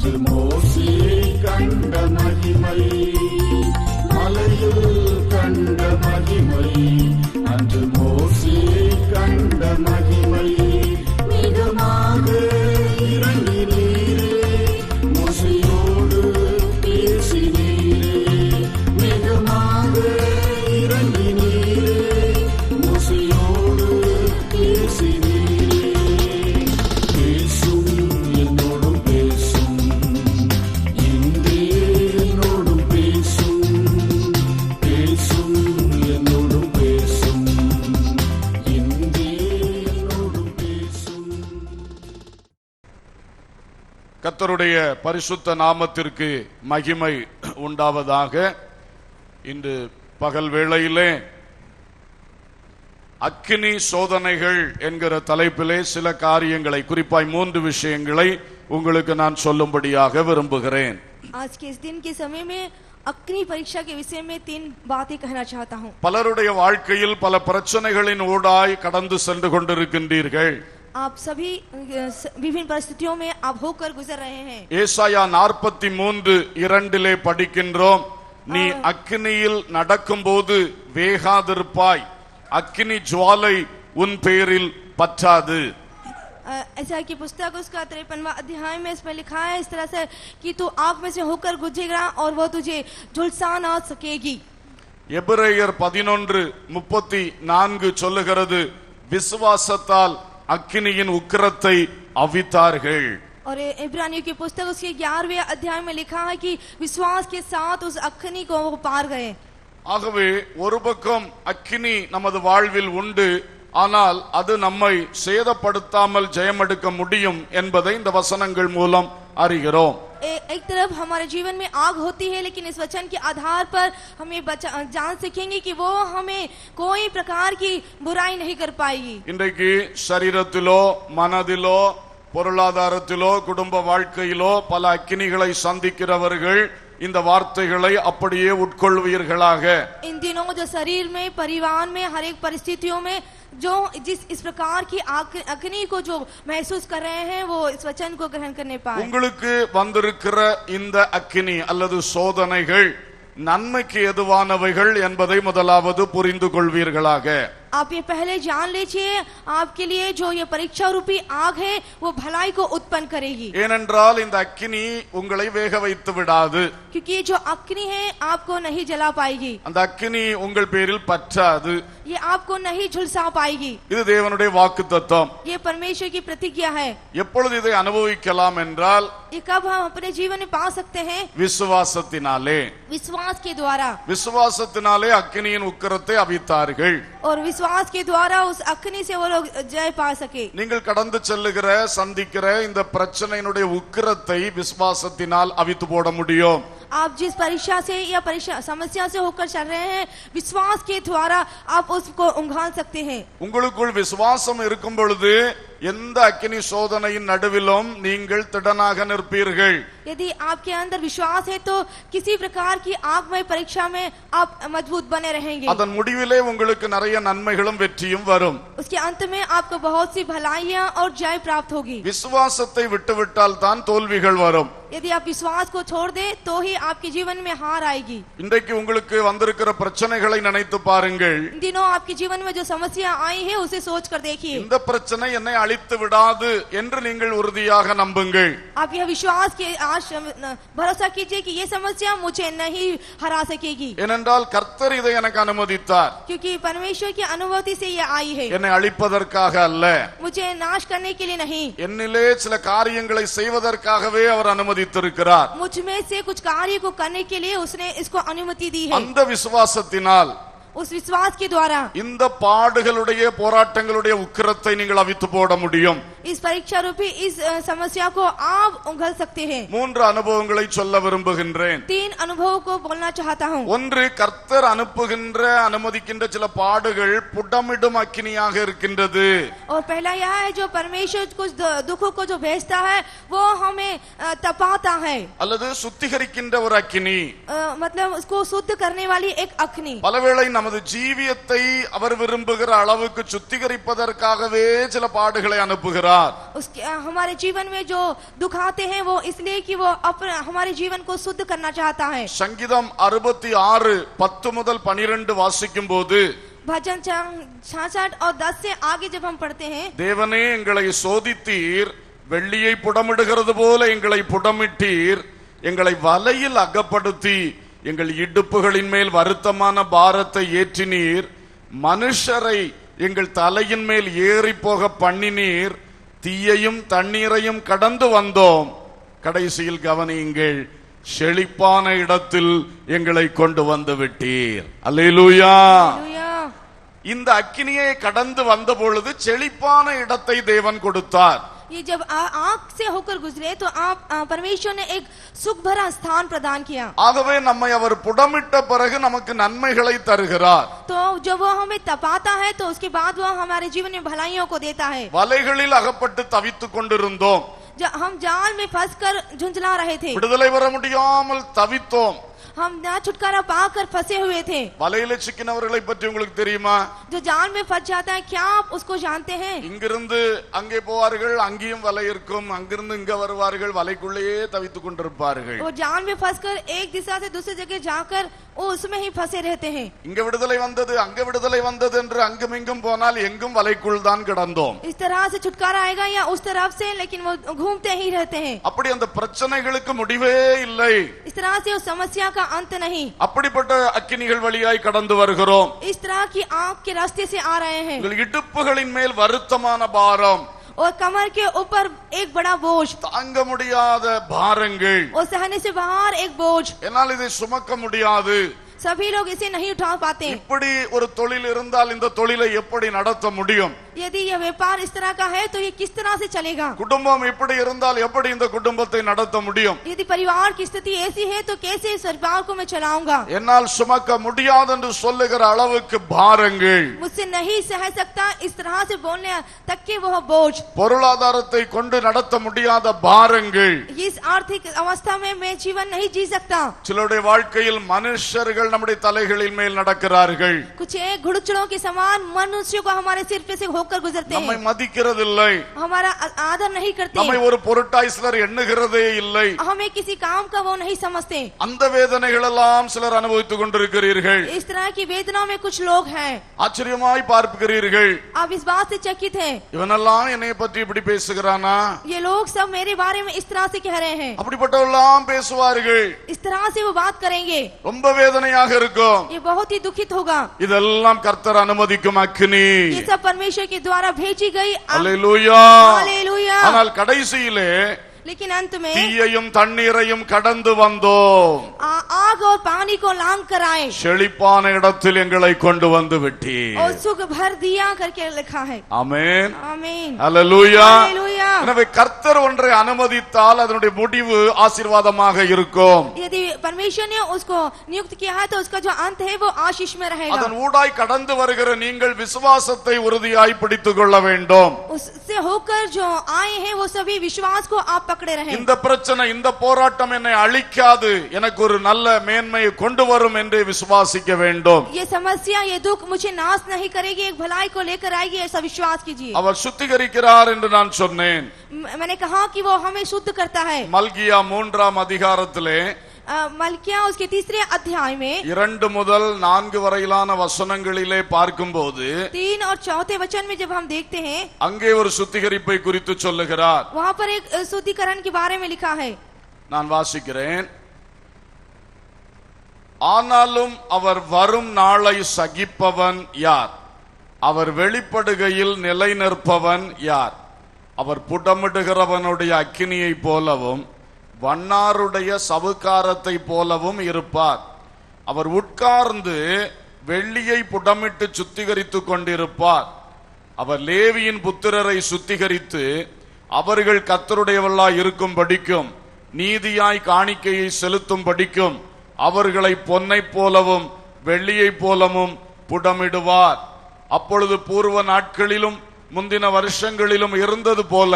அன்று மோசே கண்ட மகிமை, மலையில் கண்ட மகிமை, அன்று மோசே கண்ட மகிமை, மிகமாக இறங்கினீரே, மோசையோடு பேசினீரே, மிகமாக இறங்கினீரே, மோசையோடு பேசினீரே. பேசும் என்னோடும் பேசும், இன்றே என்னோடும் பேசும், பேசும் என்னோடும் பேசும், இன்றே என்னோடும் பேசும். கர்த்தருடைய பரிசுத்த நாமத்திற்கு மகிமை உண்டாவதாக. இன்று பகல் வேளையிலே அக்கினி சோதனைகள் என்கிற தலைப்பிலே சில காரியங்களை, குறிப்பாய் 3 விஷயங்களை உங்களுக்கு நான் சொல்லும்படியாக விரும்புகிறேன். आज के इस दिन के समय में अग्नि परीक्षा के विषय में 3 बातें कहना चाहता हूँ. பலருடைய வாழ்க்கையில் பல பிரச்சனைகளின் ஊடாய் கடந்து சென்று கொண்டிருக்கின்றீர்கள். आप सभी विभिन्न परिस्थितियों में आप होकर गुजर रहे हैं. ஏசாயா 43:2 படிக்கின்றோம், நீ அக்கினியில் நடக்கும்போது வேகாதிருப்பாய், அக்கினி ஜுவாலை உன் பேரில் பற்றாது. ऐसा की पुस्तक उसका 53वां अध्याय में इसमें लिखा है इस तरह से कि तू आग में से होकर गुजरेगा और वो तुझे झुलसा ना सकेगी. எபிரேயர் 11:34 சொல்லுகிறது, விசுவாசத்தால் அக்கினியின் உக்கிரத்தை அவித்தார்கள். और इब्रानियों की पुस्तक उसके 11वें अध्याय में लिखा है कि विश्वास के साथ उस अग्नि को वो पार गए. ஆகவே ஒரு பக்கம் அக்கினி நமது வாழ்வில் உண்டு, ஆனால் அது நம்மை சேதப்படுத்தாமல் ஜெயமெடுக்க முடியும் என்பதை இந்த வசனங்கள் மூலம் அறிகிறோம். एक तरफ हमारे जीवन में आग होती है, लेकिन इस वचन के आधार पर हम ये जान सकेंगे कि वो हमें कोई प्रकार की बुराई नहीं कर पाएगी. இன்றைக்கு சரீரத்திலோ மனதிலோ பொருளாதாரத்திலோ குடும்ப வாழ்க்கையிலோ பல அக்கினிகளை சந்திக்கிறவர்கள் இந்த வார்த்தைகளை அப்படியே உட்கொள்வீர்களாக. इन दिनों जो शरीर में, परिवार में, हर एक परिस्थितियों में जो इस प्रकार की अग्नि को जो महसूस कर रहे हैं, वो इस वचन को ग्रहण करने पाए. உங்களுக்கு வந்திருக்கிற இந்த அக்கினி அல்லது சோதனைகள் நன்மைக்கு எதுவானவைகள் என்பதை முதலாவது புரிந்து கொள்வீர்களாக. आप ये पहले जान लीजिए, आपके लिए जो ये परीक्षा रूपी आग है वो भलाई को उत्पन्न करेगी. ஏனென்றால் இந்த அக்கினி உங்களை வேக வைத்து விடாது. क्योंकि जो अग्नि है आपको नहीं जला पाएगी. அந்த அக்கினி உங்கள் பேரில் பற்றாது. ये आपको नहीं झुलसा पाएगी. இது தேவனுடைய வாக்குத்தத்தம். ये परमेश्वर की प्रतिज्ञा है. எப்பொழுது இதை அனுபவிக்கலாம் என்றால், ये कब हम अपने जीवन में पा सकते हैं? விசுவாசத்தினாலே. विश्वास के द्वारा. விசுவாசத்தினாலே அக்கினியின் உக்கிரத்தை அவித்தார்கள். और विश्वास के द्वारा उस अग्नि से वो लोग जय पा सके. நீங்கள் கடந்து செல்லுகிற சந்திக்கிற இந்த பிரச்சனையினுடைய உக்கிரத்தை விசுவாசத்தினால் அவித்து போட முடியும். आप जिस परीक्षा से या परीक्षा समस्या से होकर चल रहे हैं, विश्वास के द्वारा आप उसको उंघाल सकते हैं. உங்களுக்குள் விசுவாசம் இருக்கும் பொழுது எந்த அக்கினி சோதனையின் நடுவிலும் நீங்கள் திடனாக நிற்பீர்கள். यदि आपके अंदर विश्वास है तो किसी प्रकार की आगमय परीक्षा में आप मजबूत बने रहेंगे. அதன் முடிவிலே உங்களுக்கு நிறைய நன்மைகளும் வெற்றியும் வரும். उसके अंत में आपको बहुत सी भलाइयां और जय प्राप्त होगी. விசுவாசத்தை விட்டுவிட்டால் தான் தோல்விகள் வரும். यदि आप विश्वास को छोड़ दे तो ही आपके जीवन में हार आएगी. இன்றைக்கு உங்களுக்கு வந்திருக்கிற பிரச்சனைகளை நினைத்து பாருங்கள். इन दिनों आपके जीवन में जो समस्या आई है उसे सोच कर देखिए. இந்த பிரச்சனை என்னை அழித்து விடாது என்று நீங்கள் உறுதியாக நம்புங்கள். आप यह विश्वास के आज भरोसा कीजिए कि ये समस्या मुझे नहीं हरा सकेगी. ஏனென்றால் கர்த்தர் இதை எனக்கு அனுமதித்தார். क्योंकि परमेश्वर की अनुमति से ये आई है. என்னை அழிப்பதற்காக அல்ல, मुझे नाश करने के लिए नहीं. என்னிலே சில காரியங்களை செய்வதற்காகவே அவர் அனுமதித்திருக்கிறார். मुझ में से कुछ कार्य को करने के लिए उसने इसको अनुमति दी है. அந்த விசுவாசத்தினால் उस विश्वास के द्वारा இந்த பாடுகளுடைய போராட்டங்களுடைய உக்கிரத்தை நீங்கள் அவித்து போட முடியும். इस परीक्षा रूपी इस समस्या को आप उंगल सकते हैं. 3 அனுபவங்களை சொல்ல விரும்புகின்றேன். 3 अनुभवों को बोलना चाहता हूँ. ஒன்று, கர்த்தர் அனுப்புகின்ற அனுமதிக்கின்ற சில பாடுகள் புடமிடும் அக்கினியாக இருக்கின்றது. और पहला यह है जो परमेश्वर कुछ दुखों को जो भेजता है वो हमें तपाता है. அல்லது சுத்திகரிக்கின்ற ஒரு அக்கினி, मतलब उसको शुद्ध करने वाली एक अग्नि. பலவேளை நமது ஜீவியத்தை அவர் விரும்புகிற அளவுக்கு சுத்திகரிப்பதற்காகவே சில பாடுகளை அனுப்புகிறார். தருகிறார். उसके हमारे जीवन में जो दुख आते हैं वो इसलिए कि वो अपने हमारे जीवन को शुद्ध करना चाहता है. சங்கீதம் 66 10 முதல் 12 வாசிக்கும் போது भजन 66 और 10 से आगे जब हम पढ़ते हैं, தேவனே எங்களை சோதித்தீர், வெள்ளியை புடமிடுகிறது போல எங்களை புடமிட்டீர், எங்களை வலையில் அகப்படுத்தி எங்கள் இடுப்புகளின் மேல் வருத்தமான பாரத்தை ஏற்றினீர், மனுஷரை எங்கள் தலையின் மேல் ஏறி போக பண்ணினீர், தீயையும் தண்ணீரையும் கடந்து வந்தோம், கடைசியில் கவனியுங்கள், செழிப்பான இடத்தில் எங்களை கொண்டு வந்து விட்டீர். அல்லேலூயா. हालेलुया. இந்த அக்கினியை கடந்து வந்த பொழுது செழிப்பான இடத்தை தேவன் கொடுத்தார். ये जब आग से होकर गुजरे तो आप परमेश्वर ने एक सुख भरा स्थान प्रदान किया. ஆகவே நம்மை அவர் புடமிட்ட பிறகு நமக்கு நன்மைகளை தருகிறார். तो जब वो हमें तपाता है तो उसके बाद वो हमारे जीवन में भलाइयों को देता है. வலைகளில் அகப்பட்டு தவித்துக் கொண்டிருந்தோம், हम जाल में फंसकर झुंझला रहे थे, விடுதலை வர முடியாமல் தவித்தோம். हम ना छुटकारा पाकर फंसे हुए थे. வலையில சிக்கினவர்களை பற்றி உங்களுக்கு தெரியுமா? जो जाल में फंस जाता है, क्या आप उसको जानते हैं? இங்கிருந்து அங்கே போவார்கள், அங்கேயும் வலை இருக்கும், அங்கிருந்து இங்க வருவார்கள், வலைக்குள்ளேயே தவித்துக் கொண்டிருப்பார்கள். वो जाल में फंसकर एक दिशा से दूसरी जगह जाकर वो उसमें ही फंसे रहते हैं. இங்க விடுதலை வந்தது, அங்க விடுதலை வந்தது என்று அங்கும் இங்கும் போனால் எங்கும் வலைக்குள் தான் கிடந்தோம். इस तरह से छुटकारा आएगा या उस तरफ से, लेकिन वो घूमते ही रहते हैं. அப்படி அந்த பிரச்சனைகளுக்கு முடிவே இல்லை. इस तरह से उस समस्या का अंत नहीं. அப்படிப்பட்ட அக்கினிகள் வழியாய் கடந்து வருகிறோம். इस तरह की आग के रास्ते से आ रहे हैं உங்கள் இடுப்புகளின் மேல் வருத்தமான பாரம், और कमर के ऊपर एक बड़ा बोझ, தாங்க முடியாத பாரங்கள், और सहने से बाहर एक बोझ. என்னால் இதை சுமக்க முடியாது. सभी लोग इसे नहीं उठा पाते. இப்படி ஒரு தொழில் இருந்தால் இந்த தொழிலை எப்படி நடத்த முடியும்? यदि यह व्यापार इस तरह का है तो ये किस तरह से चलेगा? குடும்பம் இப்படி இருந்தால் எப்படி இந்த குடும்பத்தை நடத்த முடியும்? यदि परिवार की स्थिति ऐसी है तो कैसे इस परिवार को मैं चलाऊंगा? என்னால் சுமக்க முடியாது என்று சொல்லுகிற அளவுக்கு பாரங்கள், मुझसे नहीं सह सकता, इस तरह से बोलने तक के वह बोझ, பொருளாதாரத்தை கொண்டு நடத்த முடியாத பாரங்கள். इस आर्थिक अवस्था में मैं जीवन नहीं जी सकता. சிலருடைய வாழ்க்கையில் மனுஷர்கள் நம்முடைய தலைகளின் மேல் நடக்கிறார்கள், कुछ एक घुड़चड़ों के समान मनुष्यों को हमारे सिर पे से होकर गुजरते நம்மை हैं, மதிக்கிறதில்லை, हमारा आदर नहीं करते, நம்மை ஒரு பொருட்டாய் சிலர் எண்ணுகிறதே இல்லை. हमें किसी काम का वो नहीं समझते. அந்த வேதனைகள் எல்லாம் சிலர் அனுபவித்துக் கொண்டிருக்கிறீர்கள். इस तरह की वेदनाओं में कुछ लोग हैं. ஆச்சரியமாய் பார்க்கிறீர்கள், आप इस बात से चकित हैं, இவனெல்லாம் என்னை பற்றி இப்படி பேசுகிறானா, ये लोग सब मेरे बारे में इस तरह से कह रहे हैं, அப்படிப்பட்டவெல்லாம் பேசுவார்கள். इस तरह से वो बात करेंगे, ரொம்ப வேதனையாக இருக்கும். ये बहुत ही दुखित होगा. இதெல்லாம் கர்த்தர் அனுமதிக்கும் அக்கினி. ये सब परमेश्वर के द्वारा भेजी गई आग. அல்லேலூயா. हालेलुया. ஆனால் கடைசியிலே लेकिन अंत में தீயையும் தண்ணீரையும் கடந்து வந்தோம், आग और पानी को लांग कर आए செழிப்பான இடத்தில் எங்களை கொண்டு வந்து விட்டீர். और सुख भर दिया करके लिखा है. ஆமென். आमीन. அல்லேலூயா. हालेलुया. எனவே கர்த்தர் ஒன்றை அனுமதித்தால் அதனுடைய முடிவு ஆசீர்வாதமாக இருக்கும். यदि परमेश्वर ने उसको नियुक्त किया है तो उसका जो अंत है वो आशीष में रहेगा. அதன் ஊடாய் கடந்து வருகிற நீங்கள் விசுவாசத்தை உறுதியாய் பிடித்துக் கொள்ள வேண்டும். उससे होकर जो आए हैं वो सभी विश्वास को आप पकड़े रहें. இந்த பிரச்சனை, இந்த போராட்டம் என்னை அழிக்காது, எனக்கு ஒரு நல்ல மேன்மையை கொண்டு வரும் என்று விசுவாசிக்க வேண்டும். ये समस्या, ये दुख मुझे नाश नहीं करेगी, एक भलाई को लेकर आएगी, ऐसा विश्वास कीजिए. அவர் சுத்திகரிக்கிறார் என்று நான் சொன்னேன். मैंने कहा कि वो हमें शुद्ध करता है. மல்கியா 3ஆம் அதிகாரத்திலே मल्किया उसके 3 अध्याय में 2 முதல் 4 வரையிலான வசனங்களிலே பார்க்கும்போது 3 और 4 वचन में जब हम देखते हैं, அங்கே ஒரு சுத்திகரிப்பை குறித்து சொல்லுகிறார். वहां पर एक शुद्धिकरण के बारे में लिखा है. நான் வாசிக்கிறேன். ஆனாலும் அவர் வரும் நாளை சகிப்பவன் யார்? அவர் வெளிப்படுகையில் நிலை நிற்பவன் யார்? அவர் புடமிடுகிறவனுடைய அக்கினியை போலவும் வண்ணாருடைய சவுக்காரத்தை போலவும் இருப்பார். அவர் உட்கார்ந்து வெள்ளியை புடமிட்டு சுத்திகரித்துக் கொண்டிருப்பார். அவர் லேவியின் புத்திரரை சுத்திகரித்து அவர்கள் கர்த்தருடையவர்களாய் இருக்கும் படிக்கும், நீதியாய் காணிக்கையை செலுத்தும் படிக்கும் அவர்களை பொன்னை போலவும் வெள்ளியை போலவும் புடமிடுவார். அப்பொழுது பூர்வ நாட்களிலும் முந்தின வருஷங்களிலும் இருந்தது போல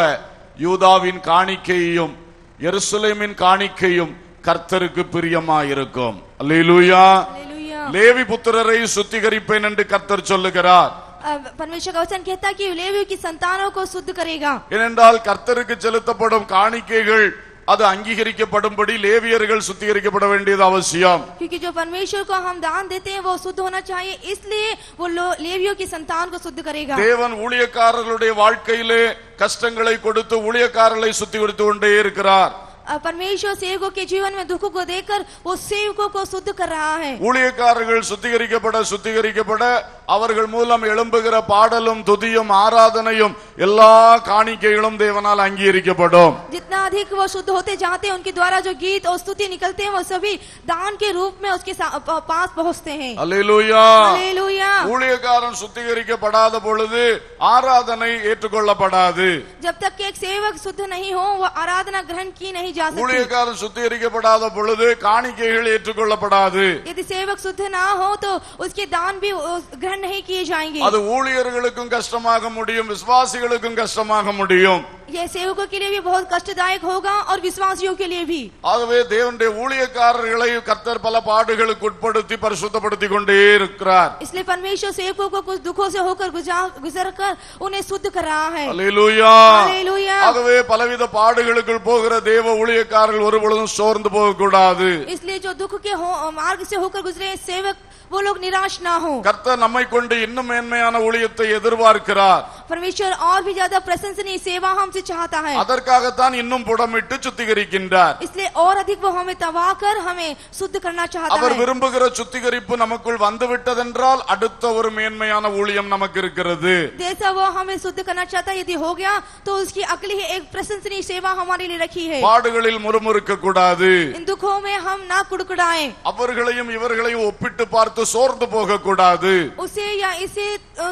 யூதாவின் காணிக்கையும் எருசலேமின் காணிக்கையும் கர்த்தருக்கு பிரியமாயிருக்கும். அல்லேலூயா. हालेलुया. லேவி புத்திரரை சுத்திகரிப்பேன் என்று கர்த்தர் சொல்லுகிறார். परमेश्वर का वचन कहता है कि लेवियों की संतानों को शुद्ध करेगा। ஏனென்றால் கர்த்தருக்கு செலுத்தப்படும் காணிக்கைகள் அது அங்கீகரிக்கப்படும்படி லேவியர்கள் சுத்திகரிக்கப்பட வேண்டியது அவசியம். क्योंकि जो परमेश्वर को हम दान देते हैं वो शुद्ध होना चाहिए, इसलिए वो लेवियों की संतान को शुद्ध करेगा। தேவன் ஊழியக்காரர்களுடைய வாழ்க்கையிலே கஷ்டங்களை கொடுத்து ஊழியக்காரர்களை சுத்திகரித்து கொண்டே இருக்கிறார். परमेश्वर सेवकों के जीवन में दुखों को देकर वो सेवकों को शुद्ध कर रहा है। ஊழியக்காரர்கள் சுத்திகரிக்கப்பட அவர்கள் மூலம் எழும்புகிற பாடலும் துதியும் ஆராதனையும் எல்லா காணிக்கைகளும் தேவனால் அங்கீகரிக்கப்படும். जितना अधिक वो शुद्ध होते जाते हैं उनके द्वारा जो गीत और स्तुति निकलते हैं वो सभी दान के रूप में उसके पास पहुंचते हैं। அல்லேலூயா हालेलुया। ஊழியக்காரன் சுத்திகரிக்கப்படாத பொழுது ஆராதனை ஏற்றுக்கொள்ளப்படாது. जब तक कि एक सेवक शुद्ध नहीं हो वो आराधना ग्रहण की नहीं जा सकती। ஊழியக்காரன் சுத்திகரிக்கப்படாத பொழுது காணிக்கைகள் ஏற்றுக்கொள்ளப்படாது. यदि सेवक शुद्ध ना हो तो उसके दान भी ग्रहण नहीं किए जाएंगे। அது ஊழியர்களுக்கும் கஷ்டமாக முடியும், விசுவாசிகளுக்கும் கஷ்டமாக முடியும். ये सेवकों के लिए भी बहुत कष्टदायक होगा और विश्वासियों के लिए भी। ஆகவே தேவனுடைய ஊழியக்காரர்களை கர்த்தர் பல பாடுகளுக்கு உட்படுத்தி பரிசுத்தப்படுத்திக் கொண்டே இருக்கிறார். इसलिए परमेश्वर सेवकों को कुछ दुखों से होकर गुजर कर उन्हें शुद्ध कर रहा है। அல்லேலூயா हालेलुया। ஆகவே பலவித பாடுகளுக்குள் போகிற தேவ ஊழியக்காரர்கள் ஒருபொழுதும் சோர்ந்து போகக்கூடாது. इसलिए जो दुख के मार्ग से होकर गुजरे सेवक वो लोग निराश ना हो। கர்த்தர் நம்மை கொண்டு இன்னும் மேன்மையான ஊழியத்தை எதிர்பார்க்கிறார். परमेश्वर और भी ज्यादा प्रशंसनीय सेवा हमसे चाहता है। அதற்காகத்தான் இன்னும் புடமிட்டு சுத்திகரிக்கின்றார். इसलिए और अधिक वो हमें तबाह कर हमें शुद्ध करना चाहता அவர் है। விரும்புகிற சுத்திகரிப்பு நமக்குள் வந்துவிட்டதென்றால் அடுத்த ஒரு மேன்மையான ஊழியம் நமக்கு இருக்கிறது. जैसा वो हमें शुद्ध करना चाहता है यदि हो गया तो उसकी अगली एक प्रशंसनीय सेवा हमारे लिए रखी है। பாடுகளில் முறுமுறுக்க கூடாது. इन दुखों में हम ना कुड़कुड़ाएं। அவர்களையும் இவர்களையும் ஒப்பிட்டு பார்த்து சோர்ந்து போக கூடாது. उसे या इसे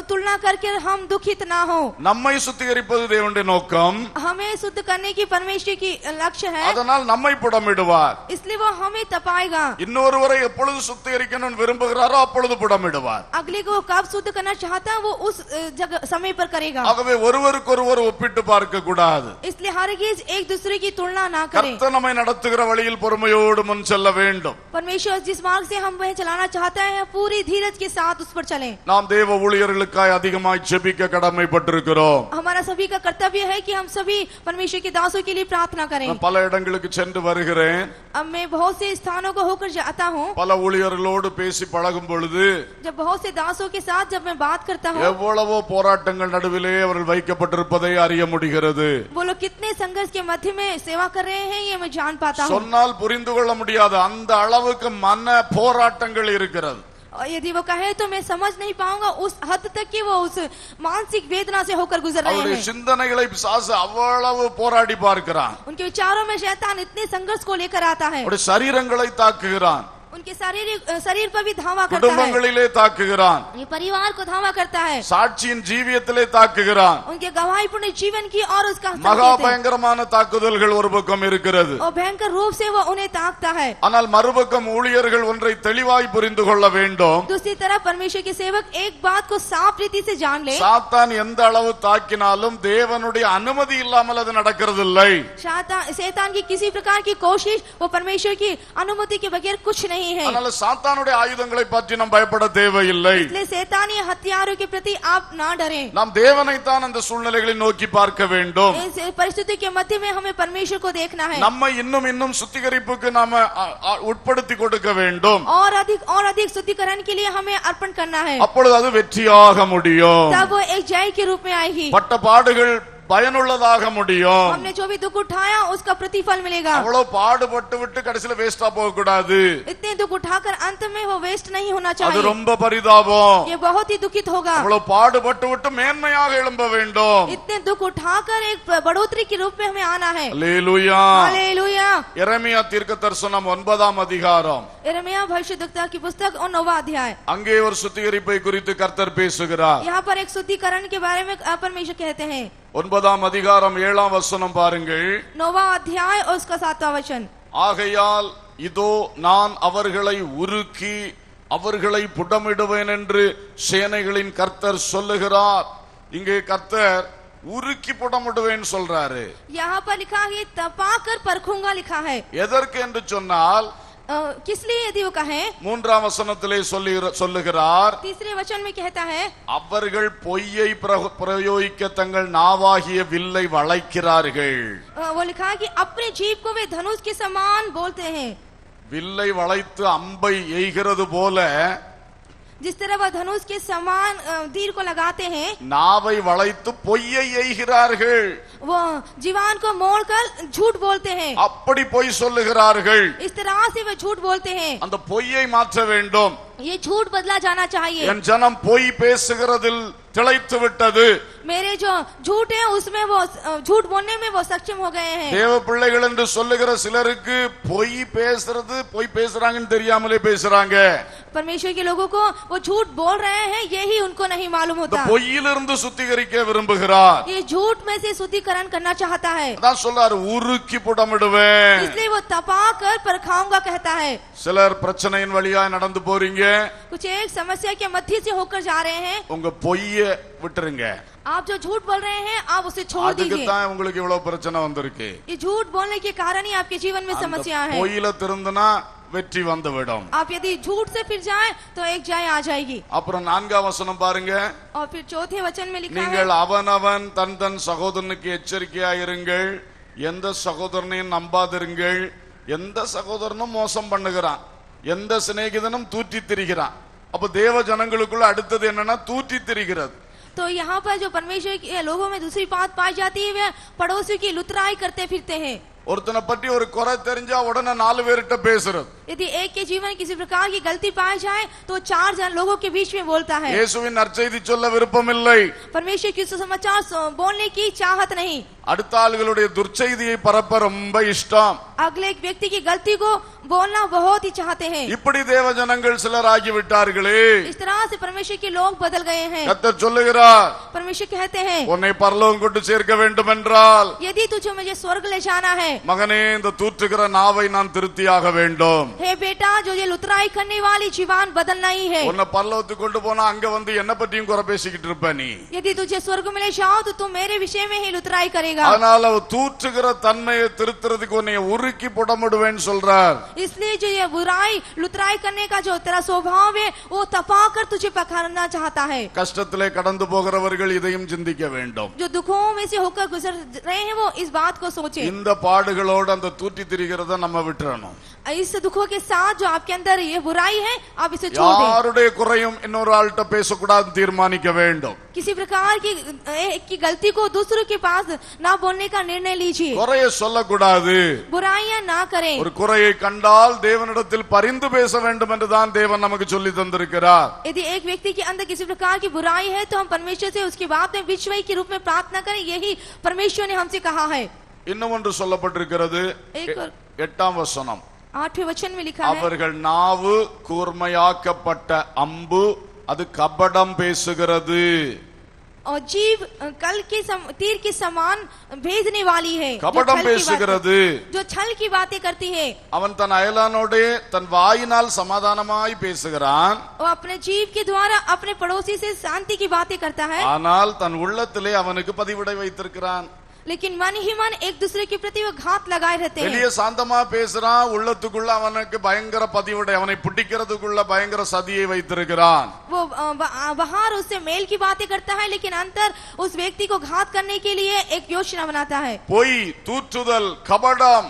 तुलना करके हम दुखित ना हो। நம்மை சுத்திகரிப்பது தேவனுடைய நோக்கம். हमें शुद्ध करने की परमेश्वर की लक्ष्य है, அதனால் நம்மை புடமிடுவார். इसलिए वो हमें तपाएगा। இன்னொருவரை எப்பொழுது சுத்திகரிக்கணும்னு விரும்புகிறாரோ அப்பொழுது புடமிடுவார். अगले को कब शुद्ध करना चाहता है वो उस जगह समय पर करेगा। ஆகவே ஒருவருக்கொருவர் ஒப்பிட்டு பார்க்க கூடாது. इसलिए हरगिज एक दूसरे की तुलना ना करें। கர்த்தர் நம்மை நடத்துகிற வழியில் பொறுமையோடு முன் செல்ல வேண்டும். परमेश्वर जिस मार्ग से हम वह चलाना चाहता है पूरी धीरज के साथ उस पर चलें। நாம் தேவ ஊழியர்களுக்காய் அதிகமாய் ஜெபிக்க கடமைப்பட்டிருக்கிறோம். हमारा सभी का कर्तव्य है कि हम सभी परमेश्वर के दासों के लिए प्रार्थना करें। நான் பல இடங்களுக்கு சென்று வருகிறேன். अब मैं बहुत से स्थानों को होकर जाता हूँ। பல ஊழியர்களோடு பேசி பழகும் பொழுது जब बहुत से दासों के साथ जब मैं बात करता हूँ எவ்வளவோ போராட்டங்கள் நடுவிலே அவர்கள் வைக்கப்பட்டிருப்பதை அறிய முடிகிறது. वो लोग कितने संघर्ष के मध्य में सेवा कर रहे हैं ये मैं जान पाता हूँ। சொன்னால் புரிந்து கொள்ள முடியாது அந்த அளவுக்கு மன போராட்டங்கள் இருக்கிறது. और यदि वो कहे तो मैं समझ नहीं पाऊंगा उस हद तक कि वो उस मानसिक वेदना से होकर गुजर रहे அவருடைய हैं। சிந்தனைகளை பிசாசு அவ்வளவு போராடி பார்க்கிறான். उनके विचारों में शैतान इतने संघर्ष को लेकर आता है। அவருடைய சரீரங்களை தாக்குகிறான். उनके शरीर पर भी धावा करता है। குடும்பங்களிலே தாக்குகிறான். ये परिवार को धावा करता है। சாட்சியின் ஜீவியத்திலே தாக்குகிறான். उनके गवाहीपूर्ण जीवन की और उसका மகா பயங்கரமான தாக்குதல்கள் ஒரு பக்கம் இருக்கிறது. और भयंकर रूप से वो उन्हें ताकता है। ஆனால் மறுபக்கம் ஊழியர்கள் ஒன்றை தெளிவாய் புரிந்து கொள்ள வேண்டும். दूसरी तरफ परमेश्वर के सेवक एक बात को साफ रीति से जान ले, சாத்தான் எந்த அளவு தாக்கினாலும் தேவனுடைய அனுமதி இல்லாமல் அது நடக்கிறதில்லை. शैतान की किसी प्रकार की कोशिश वो परमेश्वर की अनुमति के बगैर कुछ नहीं है। அதனால சாத்தானுடைய ஆயுதங்களை பற்றி நாம் பயப்பட தேவையில்லை. इसलिए शैतानी हथियारों के प्रति आप ना डरें। நாம் தேவனைத்தான் அந்த சூழ்நிலைகளை நோக்கி பார்க்க வேண்டும். इस परिस्थिति के मध्य में हमें परमेश्वर को देखना है। நம்மை இன்னும் சுத்திகரிப்புக்கு நாம உட்படுத்தி கொடுக்க வேண்டும். और अधिक शुद्धिकरण के लिए हमें अर्पण करना है। அப்பொழுது அது வெற்றியாக முடியும். तब वो एक जय के रूप में आएगी। பட்ட பாடுகள் பயனுள்ளதாக முடியும். हमने जो भी दुख उठाया उसका प्रतिफल मिलेगा। அவ்வளவு பாடுபட்டு விட்டு கடைசில வேஸ்டா போக கூடாது. इतने दुख उठाकर अंत में वो वेस्ट नहीं होना அது चाहिए। ரொம்ப பரிதாபம். ये बहुत ही दुखित होगा। அவ்வளவு பாடுபட்டு விட்டு மேன்மையாக எழும்ப வேண்டும். इतने दुख उठाकर एक बढ़ोतरी के रूप में हमें आना है। அல்லேலூயா. हालेलुया। எரேமியா தீர்க்கதரிசனம் 9ஆம் அதிகாரம். यिर्मयाह भविष्यद्वक्ता की पुस्तक और 9वां अध्याय। அங்கே ஒரு சுத்திகரிப்பை குறித்து கர்த்தர் பேசுகிறார். यहाँ पर एक शुद्धिकरण के बारे में परमेश्वर कहते हैं। 9ஆம் அதிகாரம் 7ஆம் வசனம் பாருங்கள். 9वां अध्याय और उसका 7वां वचन। ஆகையால் இதோ நான் அவர்களை உருக்கி அவர்களை புடமிடுவேன் என்று சேனைகளின் கர்த்தர் சொல்லுகிறார். இங்கே கர்த்தர் உருக்கி புடமிடுவேன் சொல்றாரு. यहाँ पर लिखा है तपाकर परखूंगा लिखा है। எதற்கு என்று சொன்னால் किस लिए यदि वो कहे, மூன்றாம் வசனத்திலே சொல்லுகிறார், तीसरे वचन में कहता है, அவர்கள் பொய்யை பிரயோகிக்க தங்கள் நாவாகிய வில்லை வளைக்கிறார்கள். वो लिखा है कि अपने जीभ को वे धनुष के समान बोलते हैं. வில்லை வளைத்து அம்பை எய்கிறது போல जिस तरह वह धनुष के समान तीर को लगाते हैं, நாவை வளைத்து பொய்யை எய்கிறார்கள். वो जीवान को मोड़कर झूठ बोलते हैं. அப்படி பொய் சொல்லுகிறார்கள். इस तरह से वे झूठ बोलते हैं. அந்த பொய்யை மாற்ற வேண்டும். ये झूठ बदला जाना चाहिए. என் ஜனம் பொய் பேசுகிறதில் திளைத்து விட்டது. मेरे जो झूठ है उसमें वो झूठ बोलने में वो सक्षम हो गए हैं. தேவ பிள்ளைகள் என்று சொல்லுகிற சிலருக்கு பொய் பேசுறது, பொய் பேசுறாங்கன்னு தெரியாமலே பேசுறாங்க. परमेश्वर के लोगों को वो झूठ बोल रहे हैं, यही उनको नहीं मालूम இந்த होता. பொய்யிலிருந்து சுத்திகரிக்க விரும்புகிறார். ये झूठ में से शुद्धिकरण करना चाहता है, அதான் சொல்றாரு, உருக்கி புடமிடுவேன். इसलिए वो तपा कर परखाऊंगा कहता है. சிலர் பிரச்சனையின் வழியா நடந்து போறீங்க, कुछ एक समस्या के मध्य से होकर जा रहे हैं, உங்க பொய்ய விட்டுருங்க. आप जो झूठ बोल रहे हैं आप उसे छोड़ அதுக்கு दीजिए. தான் உங்களுக்கு இவ்வளவு பிரச்சனை வந்திருக்கு. ये झूठ बोलने के कारण ही आपके जीवन में समस्या है. பொய்யில திருந்துனா வெற்றி வந்துவிடும். आप यदि झूठ से फिर जाए तो एक जय आ जाएगी. அப்புறம் 4ஆம் வசனம் பாருங்க, और फिर चौथे वचन में लिखा है, நீங்கள் அவனவன் தன் தன் சகோதரனுக்கு எச்சரிக்கையாயிருங்கள், எந்த சகோதரனையும் நம்பாதிருங்கள். எந்த சகோதரனும் மோசம் பண்ணுகிறான், எந்த சிநேகிதனும் தூற்றி திரிகிறான். அப்ப தேவ ஜனங்களுக்குள்ள அடுத்தது என்னன்னா தூற்றி திரிகிறது. तो यहाँ पर जो परमेश्वर के लोगों में दूसरी बात पाई जाती है, वे पड़ोसी की लुतराई करते फिरते हैं. ஒருத்தனை பற்றி ஒரு குறை தெரிஞ்சா உடனே 4 பேர்கிட்ட பேசுறது. यदि एक के जीवन किसी प्रकार की गलती पाई जाए तो 4 जन लोगों के बीच में बोलता है. இயேசுவின் நற்செய்தி சொல்ல விருப்பமில்லை, परमेश्वर की सुसमाचार बोलने की चाहत नहीं. அடுத்த ஆளுகளுடைய துர்ச்செய்தியை பரப்ப ரொம்ப இஷ்டம். अगले एक व्यक्ति की गलती को बोलना बहुत ही चाहते हैं. இப்படி தேவ ஜனங்கள் சிலர் ஆகிவிட்டார்களே. इस तरह से परमेश्वर के लोग बदल गए हैं. கர்த்தர் சொல்லுகிறார், परमेश्वर कहते हैं, உன்னை பரலோகம் கொண்டு சேர்க்க வேண்டும் என்றால், यदि तुझे मुझे स्वर्ग ले जाना है, மகனே இந்த தூற்றுகிற நாவை நான் திருத்தியாக வேண்டும். हे बेटा, जो ये लुतराई करने वाली जीवान बदलना ही है. உன்னை பரலோகத்துக்கு கொண்டு போனா அங்க வந்து என்ன பற்றியும் குறை பேசிக்கிட்டு இருப்ப நீ. यदि तुझे स्वर्ग में ले जाओ तो तुम मेरे विषय में ही लुतराई करेगा. அதனால தூற்றுகிற தன்மையை திருத்துறதுக்கு உன்னை உருக்கி புடமிடுவேன்னு சொல்றார். इसलिए जो ये बुराई लुतराई करने का जो तेरा स्वभाव है वो तपाकर तुझे पकड़ना चाहता है. கஷ்டத்திலே கடந்து போகிறவர்கள் இதையும் சிந்திக்க வேண்டும். जो दुखों में से होकर गुजर रहे हैं वो इस बात को सोचे. இந்த பாடுகளோடு அந்த தூற்றி திரிகிறத நம்ம விட்டுறணும். इस दुखों के साथ जो आपके अंदर ये बुराई है आप इसे छोड़ दें. யாருடைய குறையும் இன்னொரு ஆள்கிட்ட பேசக்கூடாது தீர்மானிக்க வேண்டும். किसी प्रकार की गलती को दूसरों के पास ना बोलने का निर्णय लीजिए. குறைய சொல்லக்கூடாது. बुराइयां ना करें. ஒரு குறையை கண்டால் தேவனிடத்தில் பரிந்து பேச வேண்டும் என்று தான் தேவன் நமக்கு சொல்லி தந்திருக்கிறார். यदि एक व्यक्ति के अंदर किसी प्रकार की बुराई है तो हम परमेश्वर से उसकी बात में विश्वास के रूप में प्रार्थना करें, यही परमेश्वर ने हमसे कहा है. இன்னும் ஒன்று சொல்லப்பட்டிருக்கிறது, 8ஆம் வசனம், 8वें वचन में लिखा है, அவர்கள் நாவு கூர்மையாக்கப்பட்ட அம்பு, அது கபடம் பேசுகிறது. और जीव कल के तीर के समान भेजने वाली है. கபடம் பேசுகிறது. जो छल की बातें करती है. அவன் தன் அயலானோடே தன் வாயினால் சமாதானமாய் பேசுகிறான். वो अपने जीव के द्वारा अपने पड़ोसी से शांति की बातें करता है. ஆனால் தன் உள்ளத்திலே அவனுக்கு பதிவிடை வைத்திருக்கிறான். लेकिन मन ही मन एक दूसरे के प्रति वो घात लगाए रहते हैं. வெளியே சாந்தமா பேசுறான், உள்ளத்துக்குள்ள அவனுக்கு பயங்கர பதிவிடை, அவனை பிடிக்கிறதுக்குள்ள பயங்கர சதியை வைத்திருக்கிறான். वो बाहर उससे मेल की बातें करता है लेकिन अंदर उस व्यक्ति को घात करने के लिए एक योजना बनाता है. பொய், தூற்றுதல், கபடம்,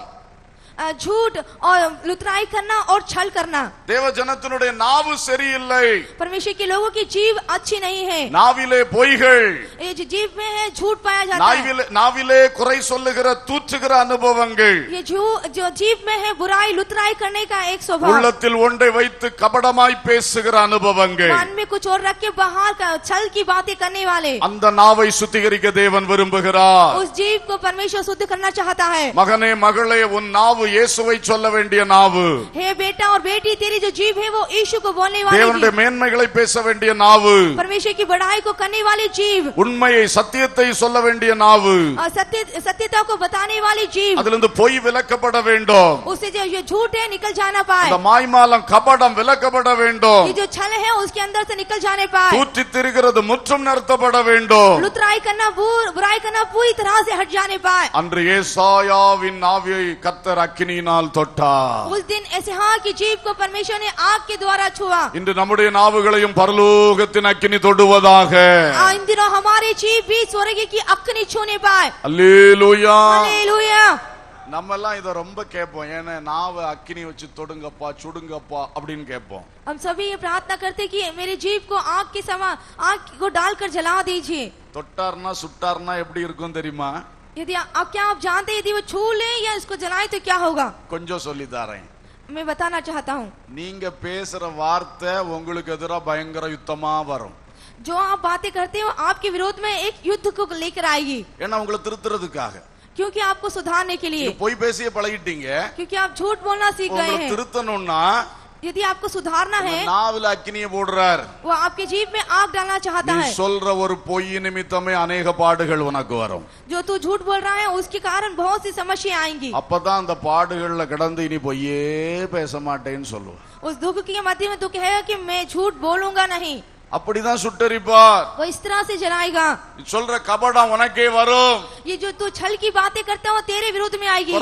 झूठ और लुतराई करना और छल करना. தேவ ஜனத்தினுடைய நாவு சரியில்லை. परमेश्वर के लोगों की जीव अच्छी नहीं है. நாவிலே பொய்கள், ये जो जीव में है झूठ पाया जाता है. நாவிலே குறை சொல்லுகிற தூற்றுகிற அனுபவங்கள், ये जो जीव में है बुराई लुतराई करने का एक स्वभाव. உள்ளத்தில் ஒன்றை வைத்து கபடமாய் பேசுகிற அனுபவங்கள், मन में कुछ और रख के बाहर का छल की बातें करने वाले. அந்த நாவை சுத்திகரிக்க தேவன் விரும்புகிறார். उस जीव को परमेश्वर शुद्ध करना चाहता है. மகனே மகளே, உன் நாவு இயேசுவை சொல்ல வேண்டிய நாவு. हे बेटा और बेटी, तेरी जो जीव है वो यीशु को बोलने वाली தேவனுடைய மேன்மைகளை பேச வேண்டிய நாவு. परमेश्वर की बड़ाई को करने वाली जीव. உண்மையை சத்தியத்தை சொல்ல வேண்டிய நாவு. और सत्यता को बताने वाली जीव. அதிலிருந்து பொய் விலக்கப்பட வேண்டும். उससे जो ये झूठ है निकल जाना पाए. அந்த மாய்மாலம் கபடம் விலக்கப்பட வேண்டும். ये जो छल है उसके अंदर से निकल जाने पाए. தூற்றி திரிகிறது முற்றும் நிறுத்தப்பட வேண்டும். लुतराई करना बुराई करना पूरी तरह से हट जाने पाए. அன்று ஏசாயாவின் நாவியை கர்த்தர் அக்கினியினால் தொட்டார். उस दिन एसहार की जीभ को परमेश्वर ने आग के द्वारा छुआ. இன்று நம்முடைய நாவுகளையும் பரலோகத்தின் அக்கினி தொடுவதாக. इन दिनों हमारी जीभ भी स्वर्ग की अग्नि छूने पाए. அல்லேலூயா. हालेलुया. நம்ம எல்லாம் இத ரொம்ப கேட்போம். ஏன்னா நாவை அக்கினி வச்சு தொடுங்கப்பா சுடுங்கப்பா அப்படின்னு கேட்போம். हम सभी ये प्रार्थना करते कि मेरी जीभ को आग के समान आग को डालकर जला दीजिए. தொட்டார்னா சுட்டார்னா எப்படி இருக்கும் தெரியுமா? यदि क्या आप जानते हैं यदि वो छू ले या इसको जलाए तो क्या होगा? கொஞ்சம் சொல்லி தரேன். मैं बताना चाहता हूँ. நீங்க பேசுற வார்த்தை உங்களுக்கு எதிரா பயங்கர யுத்தமா வரும். जो आप बातें करते हो आपके विरोध में एक युद्ध को लेकर आएगी. ஏன்னா உங்களை திருத்துறதுக்காக. क्योंकि आपको सुधारने के लिए. பொய் பேசியே பழகிட்டீங்க. क्योंकि आप झूठ बोलना सीख गए உங்களை हैं. திருத்தணும்னா यदि आपको सुधारना है நாவுல அக்கினியை போடுறார். वो आपके जीभ में आग डालना चाहता நீ है. சொல்ற ஒரு பொய் நிமித்தமே अनेक பாடுகள் உனக்கு வரும். जो तू झूठ बोल रहा है उसके कारण बहुत सी समस्या आएंगी. அப்பதான் அந்த பாடுகள்ல கடந்து இனி பொய்யே பேச மாட்டேன்னு சொல்லுவ. उस दुख के मध्य में तू कहेगा कि मैं झूठ बोलूंगा नहीं. அப்படிதான் சுட்டரிப்பார். वो इस तरह से जलाएगा. சொல்ற கபடம் உனக்கே வரும். ये जो तू छल की बातें करता है वो तेरे विरोध में आएगी.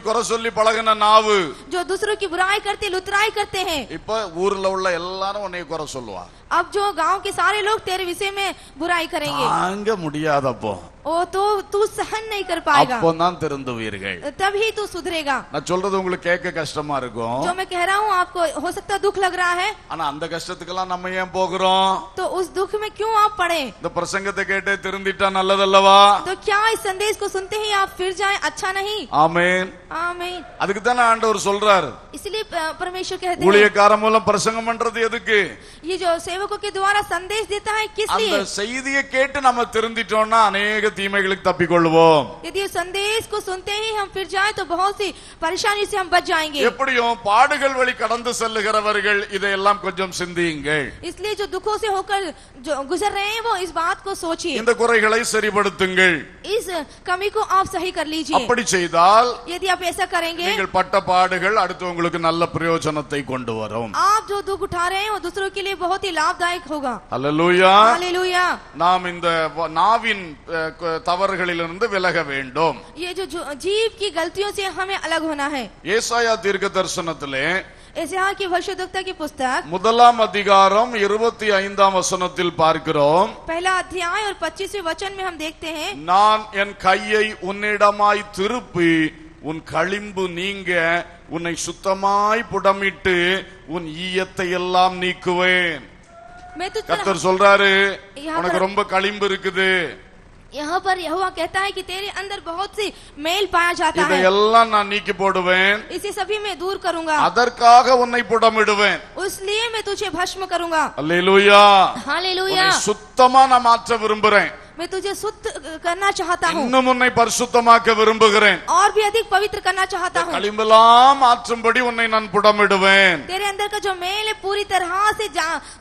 குறை சொல்லி பழகுன நாவு. जो दूसरों की बुराई करते लुतराई करते हैं. இப்ப ஊர்ல உள்ள எல்லாரும் உன்னை குறை சொல்லுவா. अब जो गांव के सारे लोग तेरे विषय में बुराई करेंगे. தாங்க முடியாதப்போ ओ तो तू सहन नहीं कर पाएगा. அப்போதான் திருந்துவீர்கள். तभी तू सुधरेगा. நான் சொல்றது உங்களுக்கு கேட்க கஷ்டமா இருக்கும். जो मैं कह रहा हूँ आपको हो सकता है दुख लग रहा है. ஆனா அந்த கஷ்டத்துக்கெல்லாம் நம்ம ஏன் போகிறோம்? तो उस दुख में क्यों आप पड़े? இந்த பிரசங்கத்தை கேட்டே திருந்திட்டா நல்லதல்லவா? तो क्या इस संदेश को सुनते ही आप फिर जाएं अच्छा नहीं? ஆமென். आमीन. அதுக்கு தானே ஆண்டவர் சொல்றார். इसलिए परमेश्वर कहते हैं ஊழியக்காரன் மூலம் பிரசங்கம் பண்றது எதுக்கு? ये जो सेवकों के द्वारा संदेश देता है किस அந்த लिए? செய்தியை கேட்டு நம்ம திருந்திட்டோம்னா अनेक தீமைகளுக்கு தப்பிக்கொள்வோம். यदि उस संदेश को सुनते ही हम फिर जाएं तो बहुत सी परेशानी से हम बच जाएंगे. எப்படியும் பாடுகள் வழி கடந்து செல்லுகிறவர்கள் இதையெல்லாம் கொஞ்சம் சிந்தியுங்கள். इसलिए जो दुखों से होकर जो गुजर रहे हैं वो इस बात को सोचिए. இந்த குறைகளை சரிப்படுத்துங்கள். इस कमी को आप सही कर लीजिए. அப்படி செய்தால் यदि आप ऐसा करेंगे நீங்கள் பட்ட பாடுகள் அடுத்து உங்களுக்கு நல்ல பிரயோஜனத்தை கொண்டு வரும். आप जो दुख उठा रहे हैं वो दूसरों के लिए बहुत ही लाभदायक होगा. அல்லேலூயா. हालेलुया. நாம் இந்த நாவின் தவறுகளிலிருந்து விலக வேண்டும். ये जो जीव की गलतियों से हमें अलग होना है. ஏசாயா தீர்க்க தரிசனத்திலே एसाया की भविष्यद्वक्ता की पुस्तक முதலாம் அதிகாரம் 25ஆம் வசனத்தில் பார்க்கிறோம். पहला अध्याय और 25वें वचन में हम देखते हैं நான் என் கையை உன்னிடமாய் திருப்பி உன் களிம்பு நீங்க உன்னை சுத்தமாய் புடமிட்டு உன் ஈயத்தை எல்லாம் நீக்குவேன். मैं तुझ पर கர்த்தர் சொல்றாரு यहाँ உனக்கு पर- ரொம்ப களிம்பு இருக்குது. यहाँ पर यहोवा कहता है कि तेरे अंदर बहुत सी मेल पाया जाता है. இதையெல்லாம் நான் நீக்கி போடுவேன். इसे सभी मैं दूर करूंगा. அதற்காக உன்னை புடமிடுவேன். इसलिए मैं तुझे भस्म करूंगा. அல்லேலூயா. हालेलुया. உன்னை சுத்தமா நான் மாற்ற விரும்புறேன். मैं तुझे शुद्ध करना चाहता हूँ இன்னும் உன்னை பரிசுத்தமாக்க விரும்புகிறேன். और भी अधिक पवित्र करना चाहता हूँ. களிம்பெல்லாம் மாற்றும்படி உன்னை நான் புடமிடுவேன். तेरे अंदर का जो मेल है पूरी तरह से